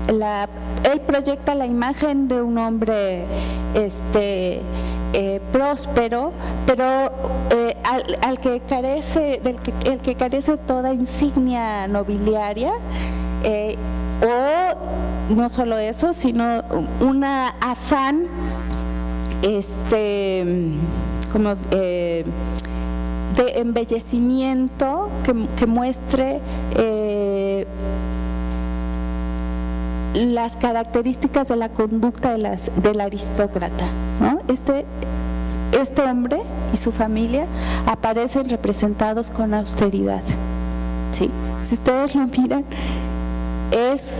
S2: él proyecta la imagen de un hombre próspero, pero el que carece toda insignia nobiliaria, o no solo eso, sino una afán como de embellecimiento que muestre las características de la conducta del aristócrata, ¿no? Este hombre y su familia aparecen representados con austeridad, ¿sí? Si ustedes lo miran, es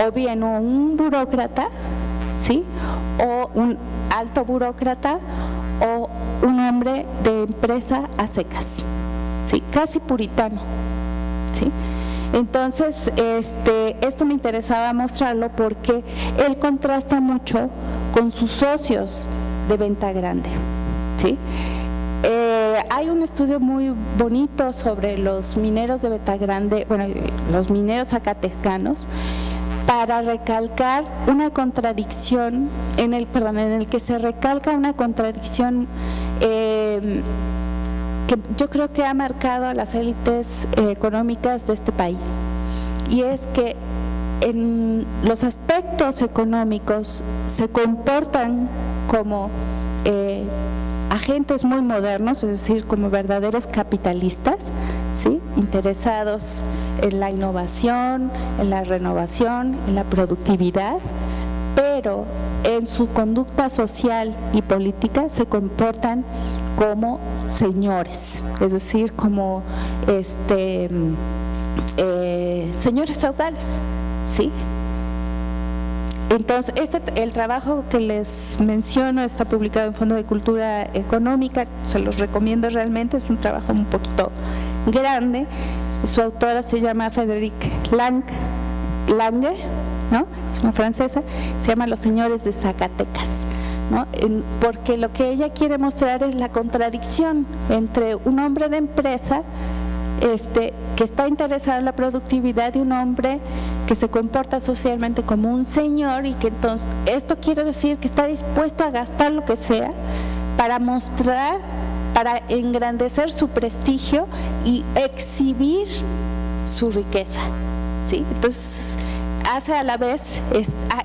S2: o bien un burócrata, ¿sí?, o un alto burócrata, o un hombre de empresa a secas, ¿sí?, casi puritano, ¿sí? Entonces, esto me interesaba mostrarlo porque él contrasta mucho con sus socios de Venta Grande, ¿sí? Hay un estudio muy bonito sobre los mineros de Venta Grande, bueno, los mineros zacatecanos, para recalcar una contradicción, en el que se recalca una contradicción que yo creo que ha marcado a las élites económicas de este país, y es que en los aspectos económicos se comportan como agentes muy modernos, es decir, como verdaderos capitalistas, ¿sí?, interesados en la innovación, en la renovación, en la productividad, pero en su conducta social y política se comportan como señores, es decir, como señores feudales, ¿sí? Entonces, el trabajo que les menciono está publicado en Fondo de Cultura Económica, se los recomiendo realmente, es un trabajo un poquito grande. Su autora se llama Frédérique Lange, ¿no?, es una francesa, se llama Los Señores de Zacatecas, ¿no?, porque lo que ella quiere mostrar es la contradicción entre un hombre de empresa que está interesado en la productividad y un hombre que se comporta socialmente como un señor, y que entonces esto quiere decir que está dispuesto a gastar lo que sea para mostrar, para engrandecer su prestigio y exhibir su riqueza, ¿sí? Entonces hace a la vez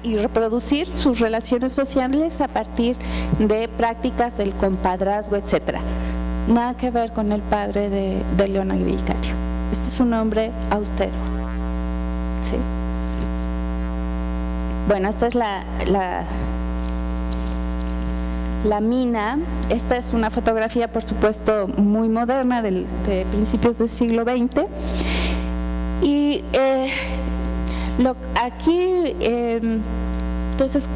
S2: y reproducir sus relaciones sociales a partir de prácticas del compadrazgo, etcétera. Nada que ver con el padre de Leona Vicario. Este es un hombre austero, ¿sí? Bueno, esta es la mina. Esta es una fotografía, por supuesto, muy moderna de principios del siglo XX. Y aquí, entonces,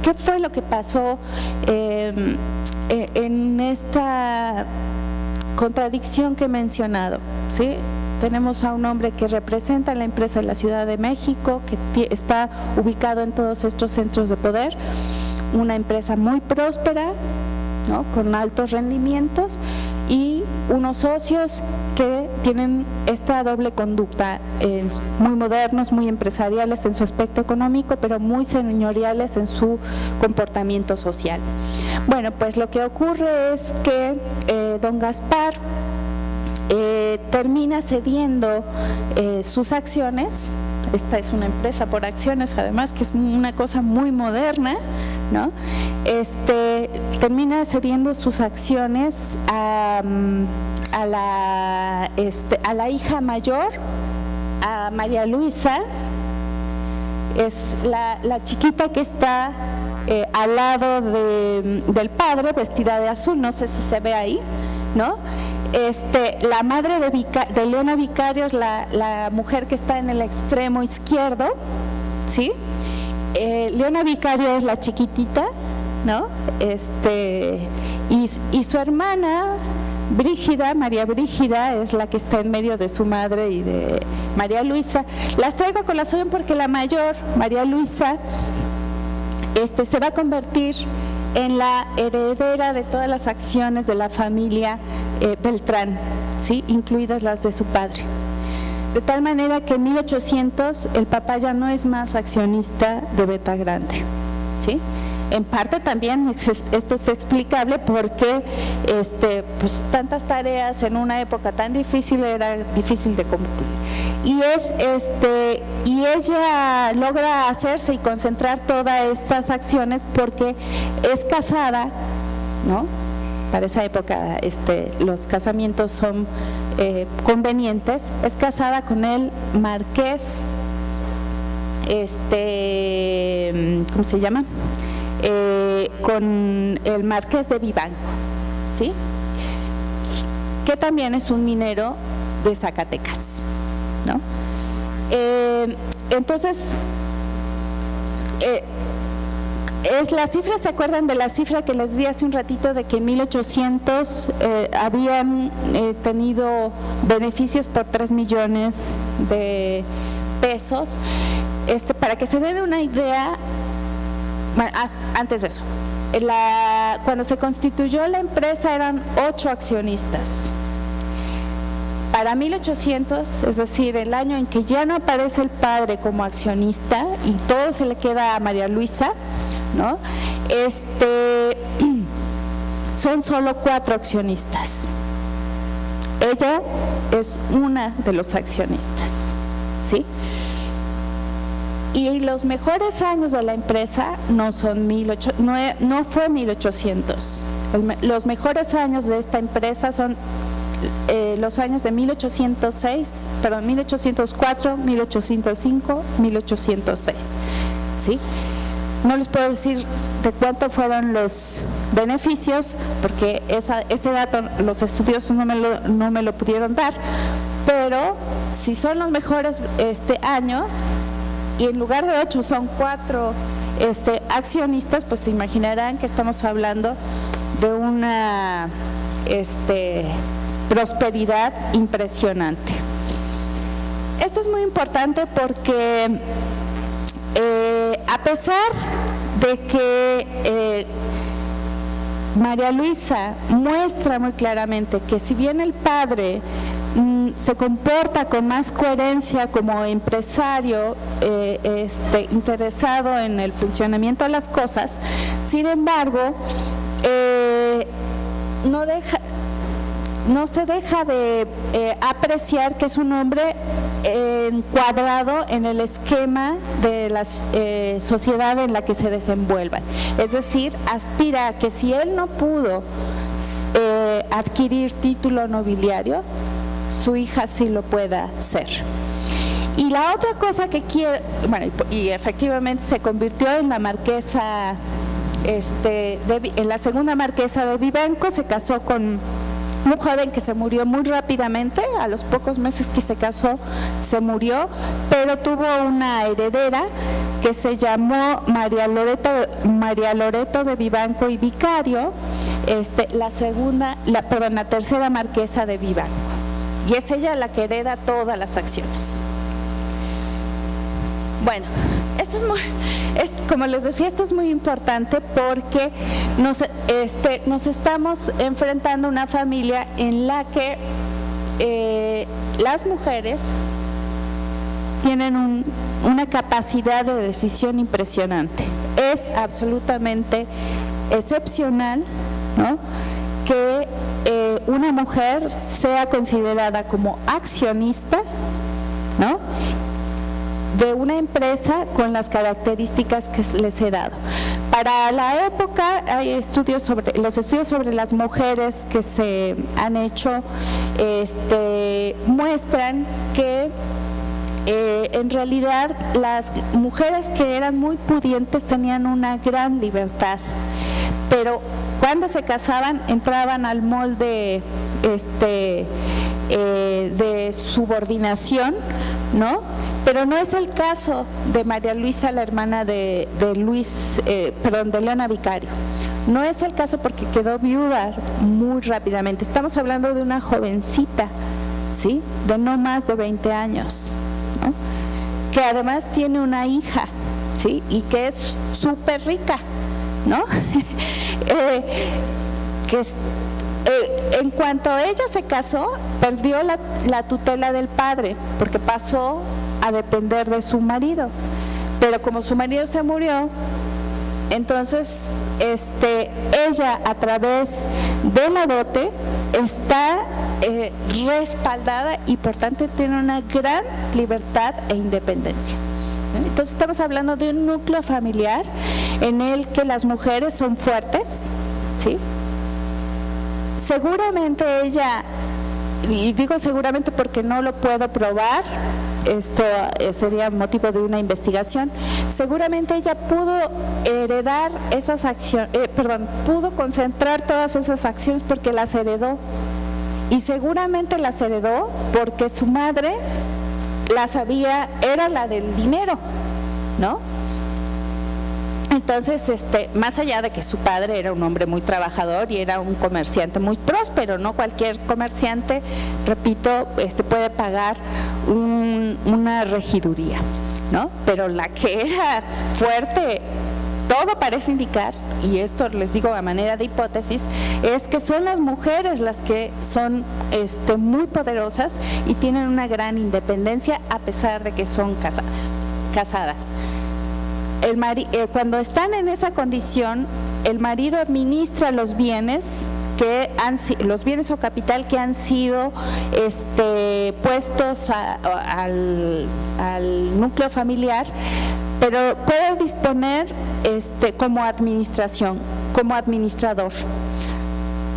S2: ¿qué fue lo que pasó en esta contradicción que he mencionado? ¿Sí? Tenemos a un hombre que representa la empresa de la Ciudad de México, que está ubicado en todos estos centros de poder, una empresa muy próspera, ¿no?, con altos rendimientos, y unos socios que tienen esta doble conducta, muy modernos, muy empresariales en su aspecto económico, pero muy señoriales en su comportamiento social. Bueno, pues lo que ocurre es que don Gaspar termina cediendo sus acciones. Esta es una empresa por acciones, además, que es una cosa muy moderna, ¿no? Termina cediendo sus acciones a la hija mayor, a María Luisa. Es la chiquita que está al lado del padre, vestida de azul, no sé si se ve ahí, ¿no? La madre de Leona Vicario es la mujer que está en el extremo izquierdo, ¿sí? Leona Vicario es la chiquitita, ¿no? Y su hermana Brígida, María Brígida, es la que está en medio de su madre y de María Luisa. Las traigo a colación porque la mayor, María Luisa, se va a convertir en la heredera de todas las acciones de la familia Beltrán, ¿sí?, incluidas las de su padre. De tal manera que en 1800 el papá ya no es más accionista de Beta Grande, ¿sí? En parte también esto es explicable porque pues tantas tareas en una época tan difícil era difícil de cumplir. Y ella logra hacerse y concentrar todas estas acciones porque es casada, ¿no? Para esa época los casamientos son convenientes. Es casada con el marqués, ¿cómo se llama? Con el marqués de Vivanco, ¿sí?, que también es un minero de Zacatecas, ¿no? Entonces, es la cifra, ¿se acuerdan de la cifra que les di hace un ratito de que en 1800 habían tenido beneficios por 3 millones de pesos? Para que se den una idea, bueno, antes de eso, cuando se constituyó la empresa eran 8 accionistas. Para 1800, es decir, el año en que ya no aparece el padre como accionista y todo se le queda a María Luisa, ¿no? Son solo 4 accionistas. Ella es una de los accionistas, ¿sí? Y los mejores años de la empresa no fue 1800. Los mejores años de esta empresa son los años de 1804, 1805, 1806, ¿sí? No les puedo decir de cuánto fueron los beneficios, porque ese dato los estudiosos no me lo pudieron dar, pero si son los mejores años, y en lugar de 8 son 4 accionistas, pues se imaginarán que estamos hablando de una prosperidad impresionante. Esto es muy importante porque a pesar de que María Luisa muestra muy claramente que si bien el padre se comporta con más coherencia como empresario interesado en el funcionamiento de las cosas, sin embargo no se deja de apreciar que es un hombre encuadrado en el esquema de la sociedad en la que se desenvuelve. Es decir, aspira a que si él no pudo adquirir título nobiliario, su hija sí lo pueda ser. Y la otra cosa que quiero, bueno, y efectivamente se convirtió en la marquesa, en la segunda marquesa de Vivanco, se casó con un joven que se murió muy rápidamente, a los pocos meses que se casó se murió, pero tuvo una heredera que se llamó María Loreto de Vivanco y Vicario, la tercera marquesa de Vivanco, y es ella la que hereda todas las acciones. Bueno, como les decía, esto es muy importante porque nos estamos enfrentando a una familia en la que las mujeres tienen una capacidad de decisión impresionante. Es absolutamente excepcional, ¿no?, que una mujer sea considerada como accionista, ¿no?, de una empresa con las características que les he dado. Para la época hay los estudios sobre las mujeres que se han hecho muestran que en realidad las mujeres que eran muy pudientes tenían una gran libertad, pero cuando se casaban entraban al molde de subordinación, ¿no? Pero no es el caso de María Luisa, la hermana de Leona Vicario. No es el caso porque quedó viuda muy rápidamente. Estamos hablando de una jovencita, ¿sí?, de no más de 20 años, ¿no?, que además tiene una hija, ¿sí?, y que es súper rica, ¿no? En cuanto ella se casó, perdió la tutela del padre, porque pasó a depender de su marido, pero como su marido se murió, entonces ella, a través de la dote, está respaldada y por tanto tiene una gran libertad e independencia. Entonces estamos hablando de un núcleo familiar en el que las mujeres son fuertes, ¿sí? Seguramente ella, y digo seguramente porque no lo puedo probar, esto sería motivo de una investigación, seguramente ella pudo heredar esas acciones, pudo concentrar todas esas acciones porque las heredó, y seguramente las heredó porque su madre era la del dinero, ¿no? Entonces, más allá de que su padre era un hombre muy trabajador y era un comerciante muy próspero, no cualquier comerciante, repito, puede pagar una regiduría, ¿no? Pero la que era fuerte, todo parece indicar, y esto les digo a manera de hipótesis, es que son las mujeres las que son muy poderosas y tienen una gran independencia a pesar de que son casadas. Cuando están en esa condición, el marido administra los bienes o capital que han sido puestos al núcleo familiar, pero puede disponer como administrador,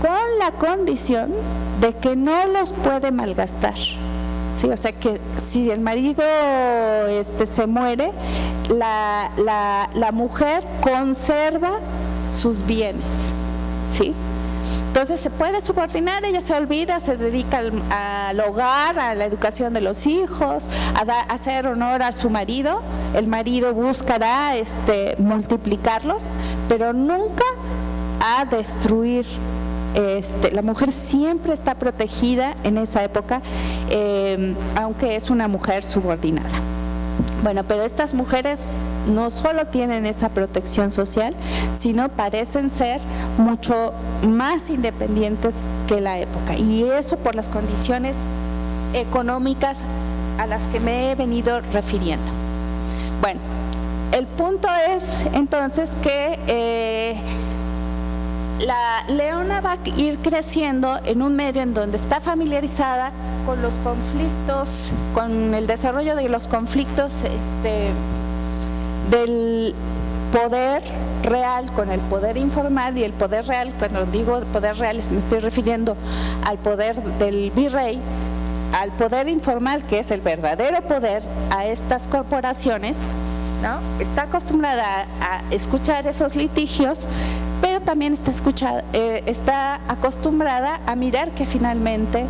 S2: con la condición de que no los puede malgastar. Sí, o sea que si el marido se muere, la mujer conserva sus bienes, ¿sí? Entonces se puede subordinar, ella se olvida, se dedica al hogar, a la educación de los hijos, a hacer honor a su marido. El marido buscará multiplicarlos, pero nunca a destruir. La mujer siempre está protegida en esa época, aunque es una mujer subordinada. Bueno, pero estas mujeres no solo tienen esa protección social, sino parecen ser mucho más independientes que la época, y eso por las condiciones económicas a las que me he venido refiriendo. Bueno, el punto es entonces que la Leona va a ir creciendo en un medio en donde está familiarizada con los conflictos, con el desarrollo de los conflictos del poder real con el poder informal, y el poder real, cuando digo poder real me estoy refiriendo al poder del virrey, al poder informal, que es el verdadero poder, a estas corporaciones, ¿no? Está acostumbrada a escuchar esos litigios, pero también está acostumbrada a mirar que finalmente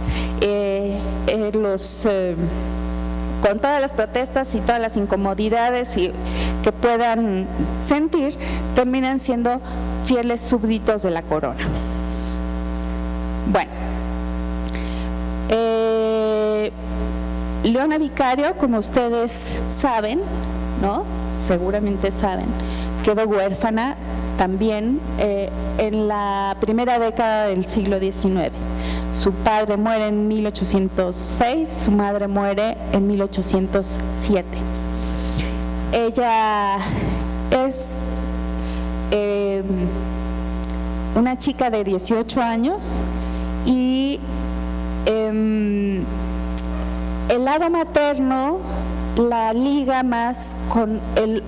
S2: con todas las protestas y todas las incomodidades que puedan sentir, terminan siendo fieles súbditos de la corona. Bueno, Leona Vicario, como ustedes saben, ¿no? Seguramente saben, quedó huérfana también en la primera década del siglo XIX. Su padre muere en 1806, su madre muere en 1807. Ella es una chica de 18 años y el lado materno la liga más con el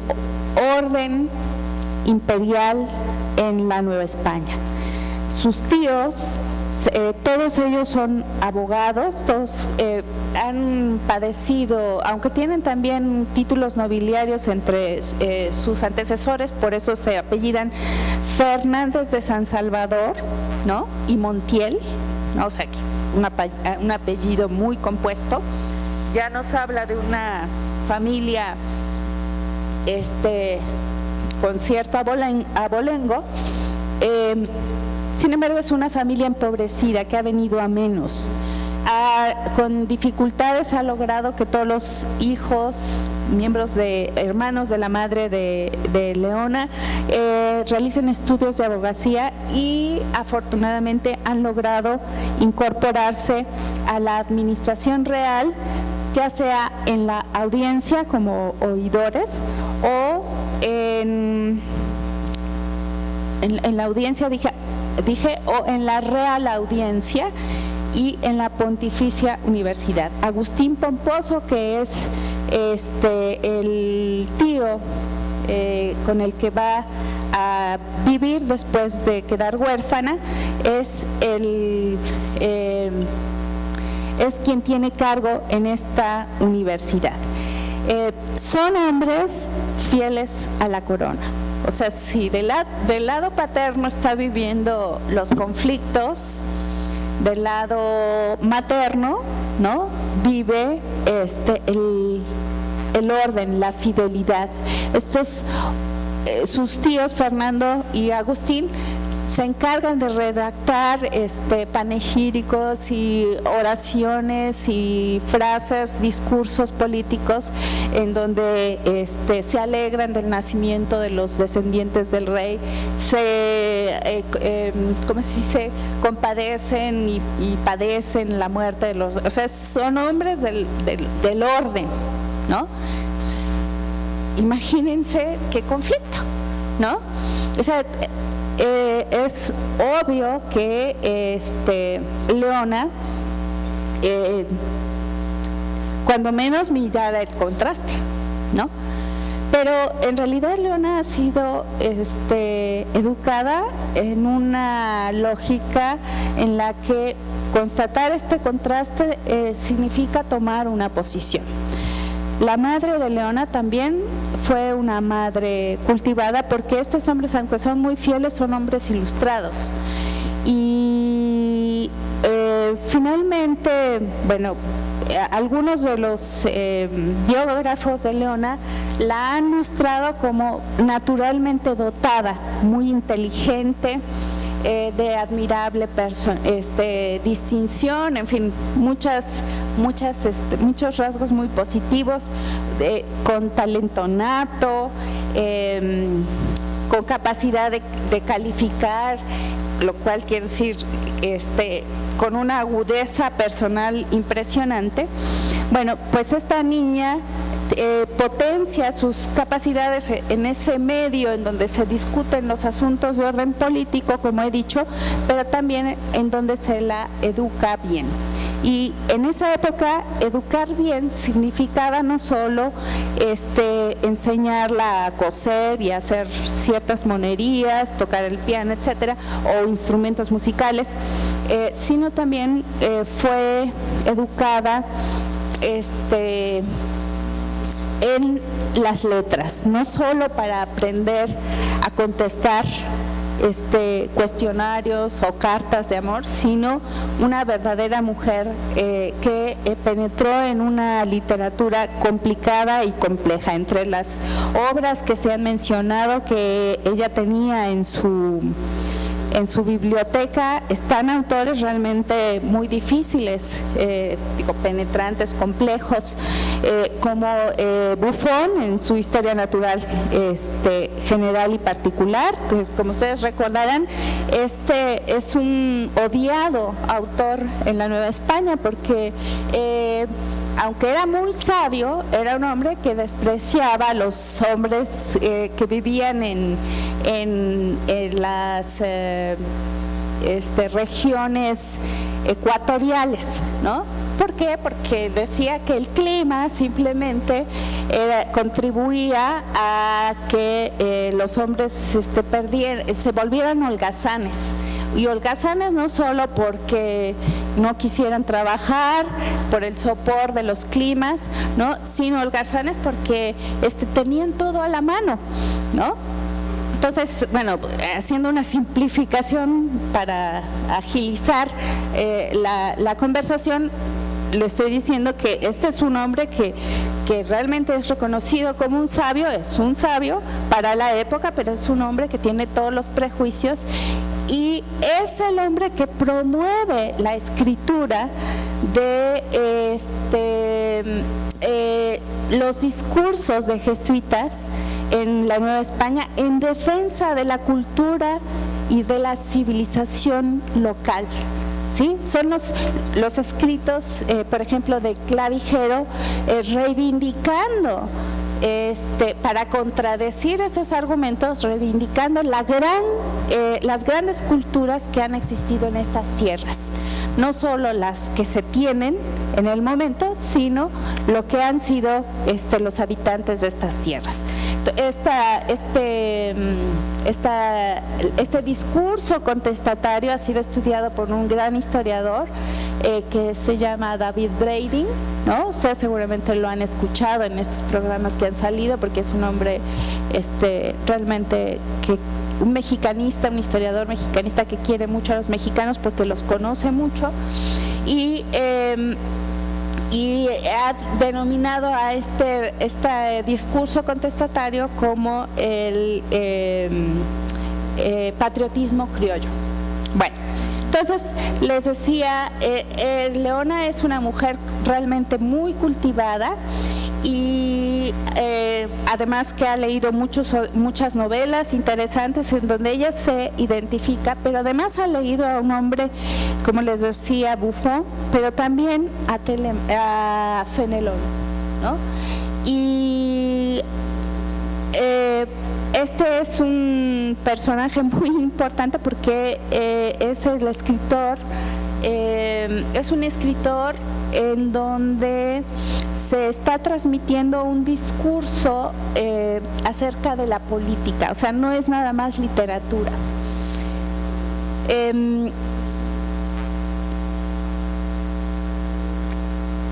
S2: orden imperial en la Nueva España. Sus tíos, todos ellos son abogados, todos han padecido, aunque tienen también títulos nobiliarios entre sus antecesores, por eso se apellidan Fernández de San Salvador, ¿no? Y Montiel, ¿no? O sea, que es un apellido muy compuesto. Ya nos habla de una familia con cierto abolengo. Sin embargo, es una familia empobrecida que ha venido a menos. Con dificultades ha logrado que todos los hijos, hermanos de la madre de Leona, realicen estudios de abogacía y afortunadamente han logrado incorporarse a la administración real, ya sea en la audiencia como oidores o en la audiencia, dije, o en la Real Audiencia y en la Pontificia Universidad. Agustín Pomposo, que es el tío con el que va a vivir después de quedar huérfana, es quien tiene cargo en esta universidad. Son hombres fieles a la corona. O sea, si del lado paterno está viviendo los conflictos, del lado materno, ¿no? Vive el orden, la fidelidad. Sus tíos Fernando y Agustín se encargan de redactar panegíricos y oraciones y frases, discursos políticos en donde se alegran del nacimiento de los descendientes del rey, se compadecen y padecen la muerte de los, o sea, son hombres del orden, ¿no? Entonces, imagínense qué conflicto, ¿no? O sea, es obvio que Leona, cuando menos mirara el contraste, ¿no? Pero en realidad Leona ha sido educada en una lógica en la que constatar este contraste significa tomar una posición. La madre de Leona también fue una madre cultivada, porque estos hombres, aunque son muy fieles, son hombres ilustrados. Y finalmente, bueno, algunos de los biógrafos de Leona la han mostrado como naturalmente dotada, muy inteligente, de admirable distinción, en fin, muchos rasgos muy positivos, con talento nato, con capacidad de calificar, lo cual quiere decir con una agudeza personal impresionante. Bueno, pues esta niña potencia sus capacidades en ese medio en donde se discuten los asuntos de orden político, como he dicho, pero también en donde se la educa bien. Y en esa época educar bien significaba no solo enseñarla a coser y a hacer ciertas monerías, tocar el piano, etcétera, o instrumentos musicales, sino también fue educada en las letras, no solo para aprender a contestar cuestionarios o cartas de amor, sino una verdadera mujer que penetró en una literatura complicada y compleja. Entre las obras que se han mencionado que ella tenía en su biblioteca están autores realmente muy difíciles, penetrantes, complejos, como Buffon en su Historia Natural general y particular, que como ustedes recordarán, es un odiado autor en la Nueva España porque aunque era muy sabio, era un hombre que despreciaba a los hombres que vivían en las regiones ecuatoriales, ¿no? ¿Por qué? Porque decía que el clima simplemente contribuía a que los hombres se volvieran holgazanes. Y holgazanes no solo porque no quisieran trabajar por el sopor de los climas, ¿no?, sino holgazanes porque tenían todo a la mano, ¿no? Entonces, bueno, haciendo una simplificación para agilizar la conversación, le estoy diciendo que este es un hombre que realmente es reconocido como un sabio, es un sabio para la época, pero es un hombre que tiene todos los prejuicios y es el hombre que promueve la escritura de los discursos de jesuitas en la Nueva España en defensa de la cultura y de la civilización local. ¿Sí? Son los escritos, por ejemplo, de Clavijero, reivindicando, para contradecir esos argumentos, reivindicando las grandes culturas que han existido en estas tierras. No solo las que se tienen en el momento, sino lo que han sido los habitantes de estas tierras. Este discurso contestatario ha sido estudiado por un gran historiador que se llama David Brading, ¿no? Ustedes seguramente lo han escuchado en estos programas que han salido porque es un hombre realmente un mexicanista, un historiador mexicanista que quiere mucho a los mexicanos porque los conoce mucho y ha denominado a este discurso contestatario como el patriotismo criollo. Bueno, entonces les decía, Leona es una mujer realmente muy cultivada y además que ha leído muchas novelas interesantes en donde ella se identifica, pero además ha leído a un hombre, como les decía, Buffon, pero también a Fenelón, ¿no? Y este es un personaje muy importante porque es el escritor, es un escritor en donde se está transmitiendo un discurso acerca de la política, o sea, no es nada más literatura.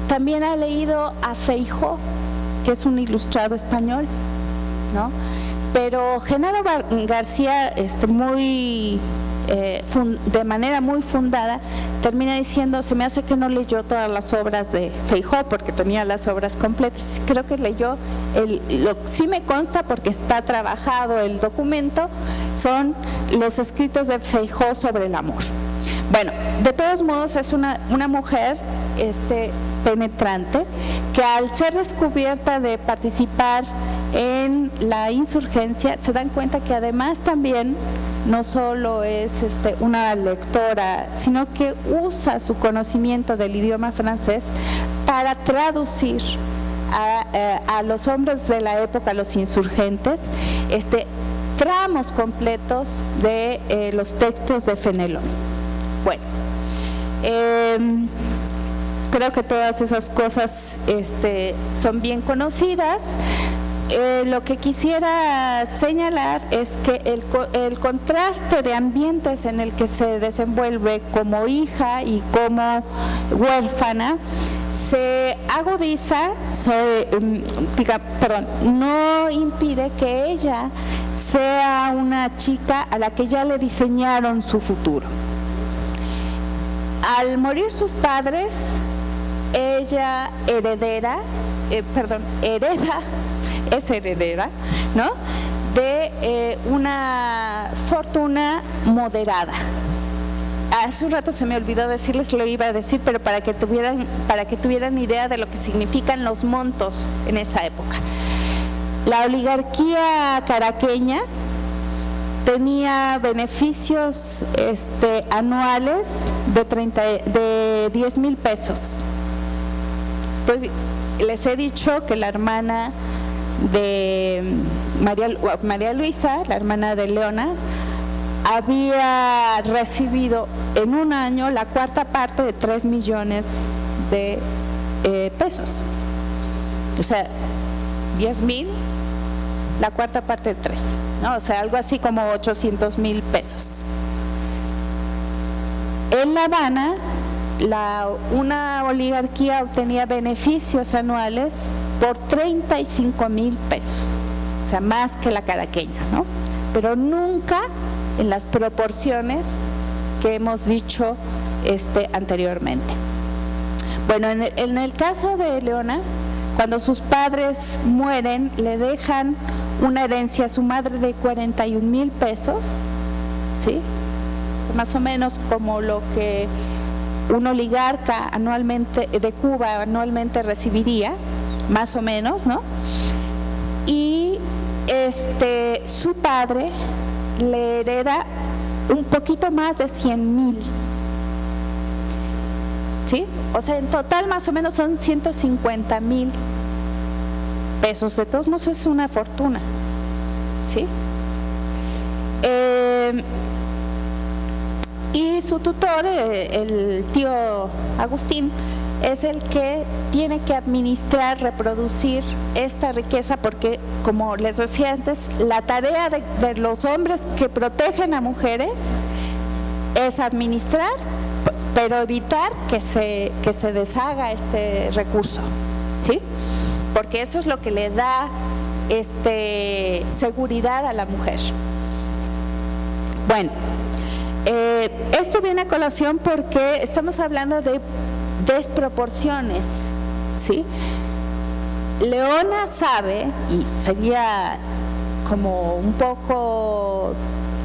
S2: También ha leído a Feijóo, que es un ilustrado español, ¿no? Pero Genaro García, de manera muy fundada, termina diciendo, se me hace que no leyó todas las obras de Feijóo porque tenía las obras completas. Creo que leyó, sí me consta porque está trabajado el documento, son los escritos de Feijóo sobre el amor. Bueno, de todos modos es una mujer penetrante que al ser descubierta de participar en la insurgencia se dan cuenta que además también no solo es una lectora, sino que usa su conocimiento del idioma francés para traducir a los hombres de la época, los insurgentes, tramos completos de los textos de Fenelón. Bueno, creo que todas esas cosas son bien conocidas. Lo que quisiera señalar es que el contraste de ambientes en el que se desenvuelve como hija y como huérfana se agudiza, no impide que ella sea una chica a la que ya le diseñaron su futuro. Al morir sus padres, ella es heredera, ¿no?, de una fortuna moderada. Hace un rato se me olvidó decirles, lo iba a decir, pero para que tuvieran idea de lo que significan los montos en esa época. La oligarquía caraqueña tenía beneficios anuales de 10,000 pesos. Les he dicho que la hermana de María Luisa, la hermana de Leona, había recibido en un año la cuarta parte de 3 millones de pesos. O sea, 10,000, la cuarta parte de 3, ¿no? O sea, algo así como 800,000 pesos. En La Habana, una oligarquía obtenía beneficios anuales por 35,000 pesos, o sea, más que la caraqueña, ¿no? Pero nunca en las proporciones que hemos dicho anteriormente. Bueno, en el caso de Leona, cuando sus padres mueren, le dejan una herencia a su madre de 41,000 pesos, ¿sí? Más o menos como lo que un oligarca anualmente de Cuba anualmente recibiría, más o menos, ¿no? Y su padre le hereda un poquito más de 100,000, ¿sí? O sea, en total más o menos son 150,000 pesos. De todos modos es una fortuna, ¿sí? Y su tutor, el tío Agustín, es el que tiene que administrar, reproducir esta riqueza, porque, como les decía antes, la tarea de los hombres que protegen a mujeres es administrar, pero evitar que se deshaga este recurso, ¿sí? Porque eso es lo que le da seguridad a la mujer. Bueno, esto viene a colación porque estamos hablando de desproporciones, ¿sí? Leona sabe, y sería como un poco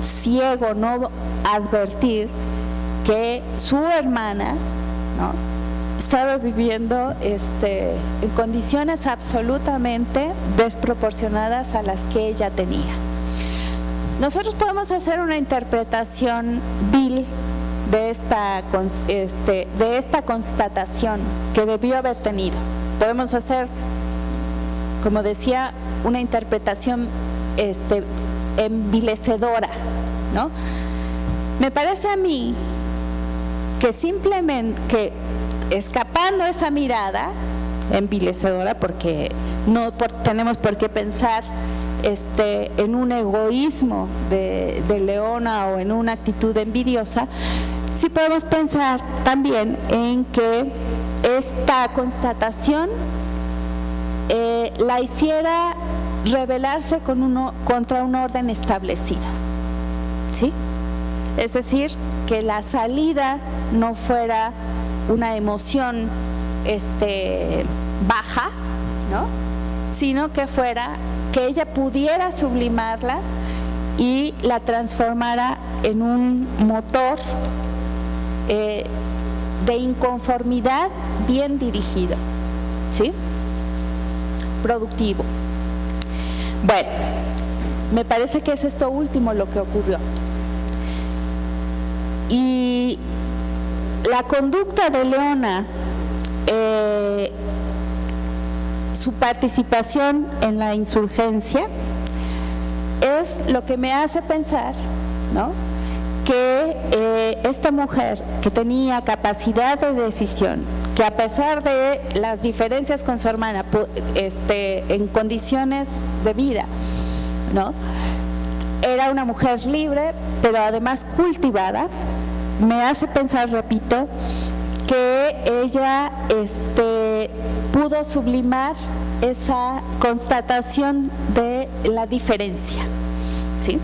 S2: ciego no advertir, que su hermana, ¿no?, estaba viviendo en condiciones absolutamente desproporcionadas a las que ella tenía. Nosotros podemos hacer una interpretación vil de esta constatación que debió haber tenido. Podemos hacer, como decía, una interpretación envilecedora, ¿no? Me parece a mí que simplemente escapando esa mirada envilecedora, porque no tenemos por qué pensar en un egoísmo de Leona o en una actitud envidiosa, sí podemos pensar también en que esta constatación la hiciera rebelarse contra un orden establecido, ¿sí? Es decir, que la salida no fuera una emoción baja, ¿no?, sino que ella pudiera sublimarla y la transformara en un motor de inconformidad bien dirigido, ¿sí?, productivo. Bueno, me parece que es esto último lo que ocurrió. Y la conducta de Leona, su participación en la insurgencia, es lo que me hace pensar, ¿no?, que esta mujer que tenía capacidad de decisión, que a pesar de las diferencias con su hermana, en condiciones de vida, ¿no?, era una mujer libre, pero además cultivada. Me hace pensar, repito, que ella pudo sublimar esa constatación de la diferencia, ¿sí?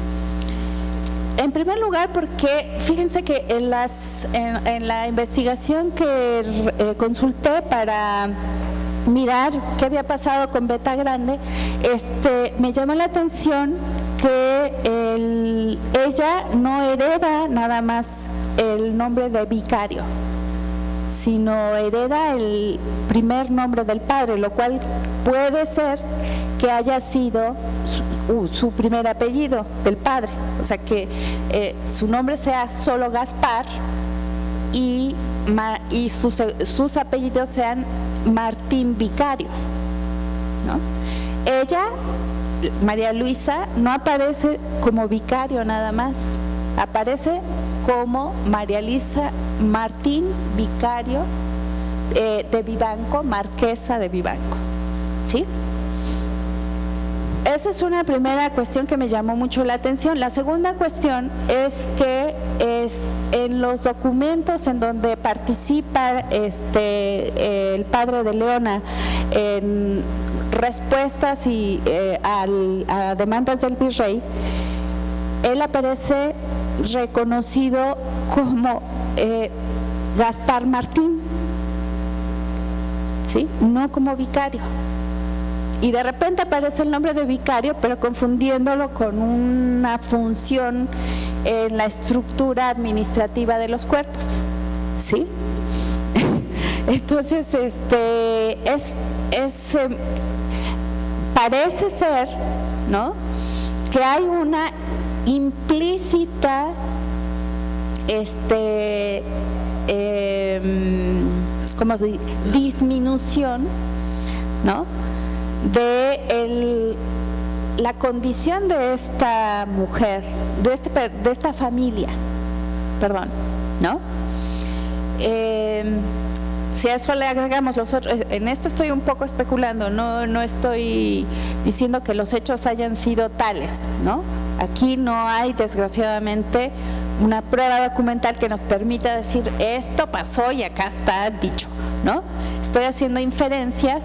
S2: En primer lugar, porque fíjense que en la investigación que consulté para mirar qué había pasado con Beta Grande, me llamó la atención que ella no hereda nada más el nombre de vicario, sino hereda el primer nombre del padre, lo cual puede ser que haya sido su primer apellido del padre, o sea que su nombre sea solo Gaspar y sus apellidos sean Martín Vicario, ¿no? Ella, María Luisa, no aparece como vicario nada más, aparece como María Luisa Martín Vicario de Vivanco, marquesa de Vivanco, ¿sí? Esa es una primera cuestión que me llamó mucho la atención. La segunda cuestión es que en los documentos en donde participa el padre de Leona en respuestas a demandas del virrey, él aparece reconocido como Gaspar Martín, ¿sí?, no como vicario. Y de repente aparece el nombre de vicario, pero confundiéndolo con una función en la estructura administrativa de los cuerpos, ¿sí? Entonces, parece ser, ¿no?, que hay una implícita como disminución, ¿no?, de la condición de esta mujer, de esta familia, perdón, ¿no? Si a eso le agregamos los otros, en esto estoy un poco especulando, no estoy diciendo que los hechos hayan sido tales, ¿no? Aquí no hay, desgraciadamente, una prueba documental que nos permita decir esto pasó y acá está dicho, ¿no? Estoy haciendo inferencias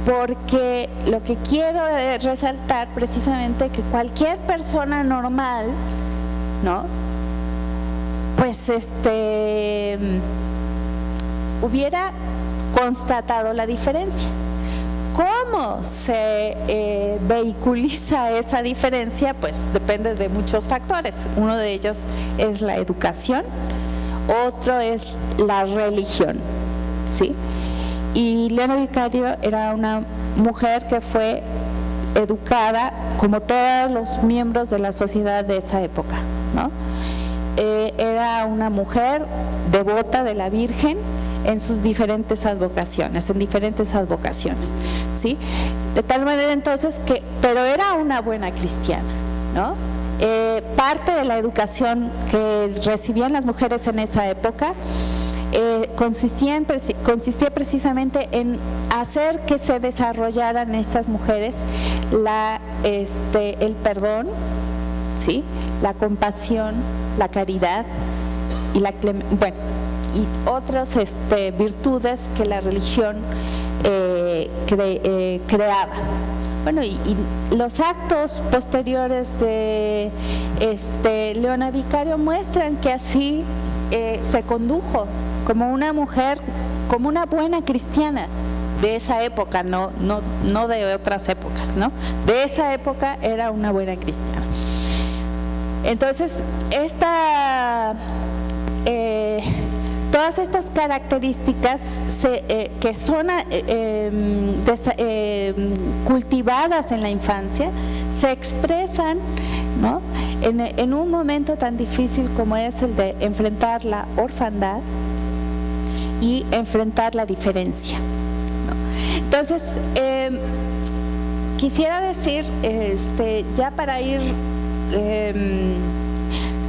S2: porque lo que quiero resaltar precisamente que cualquier persona normal, ¿no?, pues hubiera constatado la diferencia. ¿Cómo se vehiculiza esa diferencia? Pues depende de muchos factores. Uno de ellos es la educación, otro es la religión, ¿sí? Y Leona Vicario era una mujer que fue educada como todos los miembros de la sociedad de esa época, ¿no? Era una mujer devota de la Virgen en sus diferentes advocaciones, ¿sí? De tal manera entonces pero era una buena cristiana, ¿no? Parte de la educación que recibían las mujeres en esa época consistía precisamente en hacer que se desarrollaran estas mujeres el perdón, ¿sí?, la compasión, la caridad y y otras virtudes que la religión creaba. Bueno, y los actos posteriores de Leona Vicario muestran que así se condujo como una mujer, como una buena cristiana de esa época, no de otras épocas, ¿no? De esa época era una buena cristiana. Entonces, todas estas características que son cultivadas en la infancia se expresan, ¿no?, en un momento tan difícil como es el de enfrentar la orfandad y enfrentar la diferencia, ¿no? Entonces, quisiera decir, ya para ir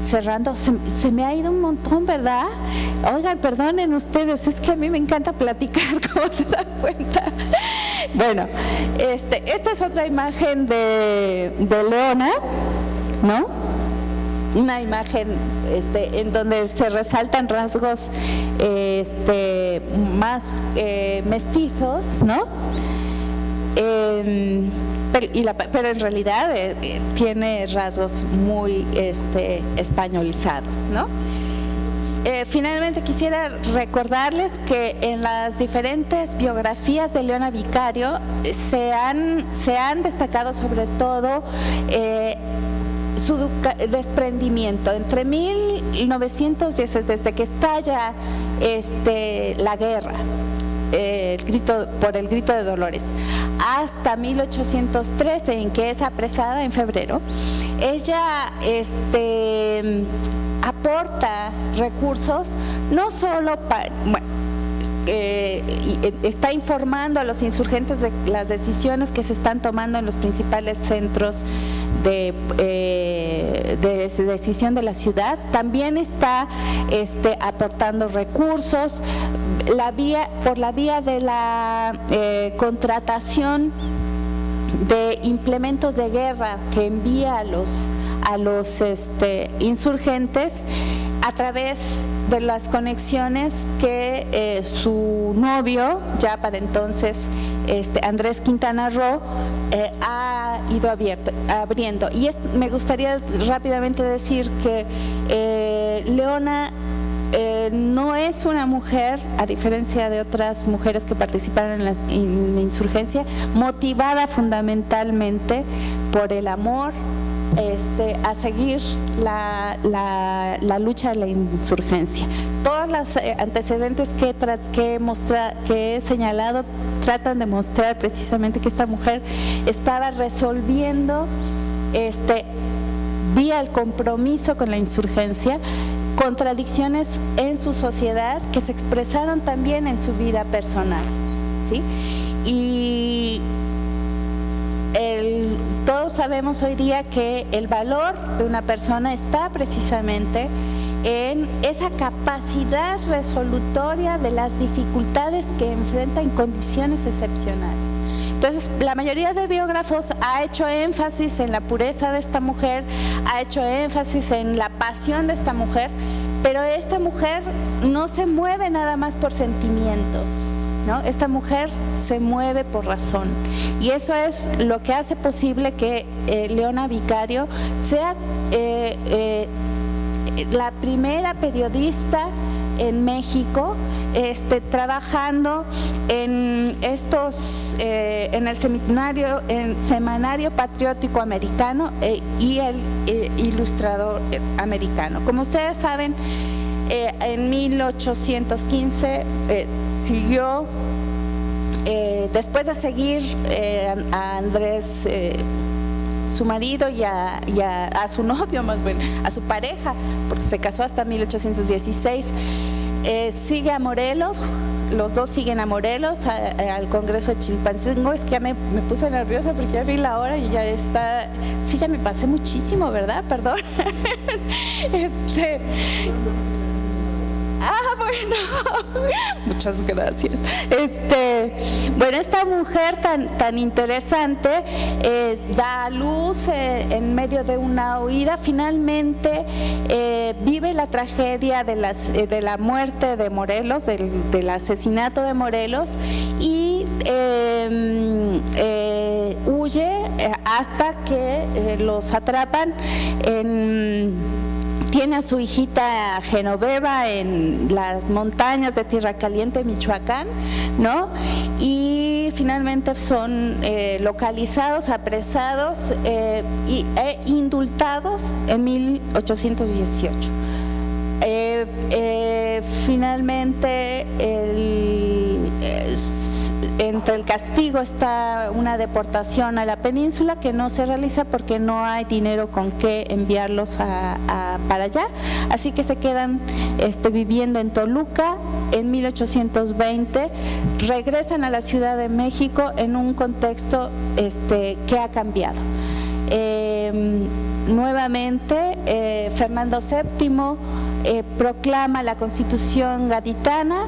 S2: cerrando. Se me ha ido un montón, ¿verdad? Oigan, perdonen ustedes, es que a mí me encanta platicar, como se dan cuenta. Bueno, esta es otra imagen de Leona, ¿no? Una imagen en donde se resaltan rasgos más mestizos, ¿no? Pero en realidad tiene rasgos muy españolizados, ¿no? Finalmente quisiera recordarles que en las diferentes biografías de Leona Vicario se han destacado sobre todo su desprendimiento. Entre 1910, desde que estalla la guerra, por el grito de Dolores, hasta 1813, en que es apresada en febrero, ella aporta recursos no solo para, está informando a los insurgentes de las decisiones que se están tomando en los principales centros de decisión de la ciudad. También está aportando recursos por la vía de la contratación de implementos de guerra que envía a los insurgentes a través de las conexiones que su novio, ya para entonces Andrés Quintana Roo, ha ido abriendo. Y me gustaría rápidamente decir que Leona no es una mujer, a diferencia de otras mujeres que participaron en la insurgencia, motivada fundamentalmente por el amor a seguir la lucha de la insurgencia. Todos los antecedentes que he señalado tratan de mostrar precisamente que esta mujer estaba resolviendo vía el compromiso con la insurgencia contradicciones en su sociedad que se expresaron también en su vida personal, ¿sí? Y todos sabemos hoy día que el valor de una persona está precisamente en esa capacidad resolutoria de las dificultades que enfrenta en condiciones excepcionales. Entonces, la mayoría de biógrafos ha hecho énfasis en la pureza de esta mujer, ha hecho énfasis en la pasión de esta mujer, pero esta mujer no se mueve nada más por sentimientos, ¿no? Esta mujer se mueve por razón, y eso es lo que hace posible que Leona Vicario sea la primera periodista en México trabajando en en el Semanario Patriótico Americano y el Ilustrador Americano. Como ustedes saben, en 1815 siguió, después de seguir a Andrés, su marido, y a su novio, más bien, a su pareja, porque se casó hasta 1816, sigue a Morelos. Los dos siguen a Morelos, al Congreso de Chilpancingo. Es que ya me puse nerviosa porque ya vi la hora y ya está. Sí, ya me pasé muchísimo, ¿verdad? Perdón. Bueno, muchas gracias. Bueno, esta mujer tan interesante da a luz en medio de una huida. Finalmente vive la tragedia de la muerte de Morelos, del asesinato de Morelos, y huye hasta que los atrapan tiene a su hijita Genoveva en las montañas de Tierra Caliente, Michoacán, ¿no? Y finalmente son localizados, apresados e indultados en 1818. Finalmente, entre el castigo está una deportación a la península que no se realiza porque no hay dinero con qué enviarlos para allá, así que se quedan viviendo en Toluca. En 1820 regresan a la Ciudad de México en un contexto que ha cambiado. nuevamente Fernando VII proclama la Constitución gaditana.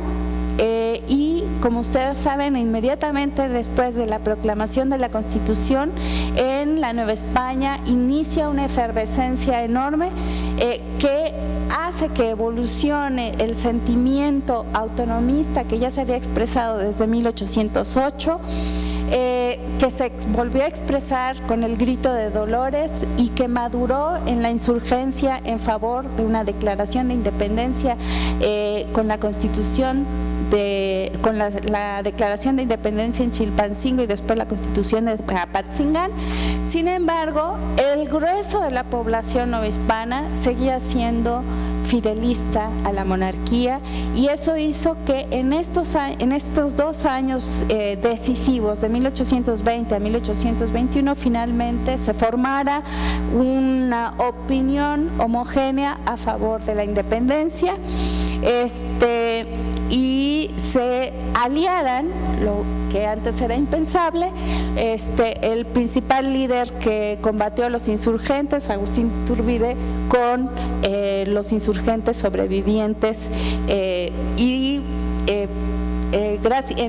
S2: Y como ustedes saben, inmediatamente después de la proclamación de la Constitución, en la Nueva España inicia una efervescencia enorme que hace que evolucione el sentimiento autonomista que ya se había expresado desde 1808, que se volvió a expresar con el grito de Dolores y que maduró en la insurgencia en favor de una declaración de independencia con la Constitución, con la declaración de independencia en Chilpancingo y después la Constitución de Apatzingán. Sin embargo, el grueso de la población novohispana seguía siendo fidelista a la monarquía, y eso hizo que en estos 2 años decisivos, de 1820 a 1821, finalmente se formara una opinión homogénea a favor de la independencia, y se aliaran, lo que antes era impensable, el principal líder que combatió a los insurgentes, Agustín Iturbide, con los insurgentes sobrevivientes, en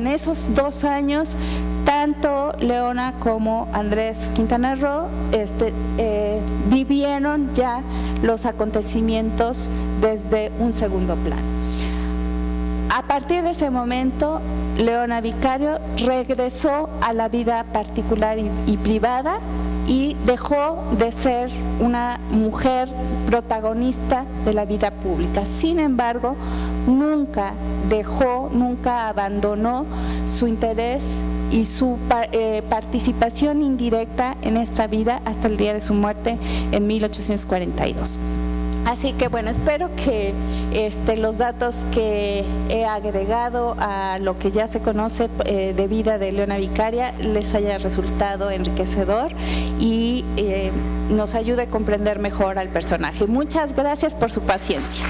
S2: esos 2 años tanto Leona como Andrés Quintana Roo vivieron ya los acontecimientos desde un segundo plano. A partir de ese momento, Leona Vicario regresó a la vida particular y privada y dejó de ser una mujer protagonista de la vida pública. Sin embargo, nunca abandonó su interés y su participación indirecta en esta vida hasta el día de su muerte en 1842. Así que bueno, espero que los datos que he agregado a lo que ya se conoce de vida de Leona Vicaria les haya resultado enriquecedor y nos ayude a comprender mejor al personaje. Muchas gracias por su paciencia.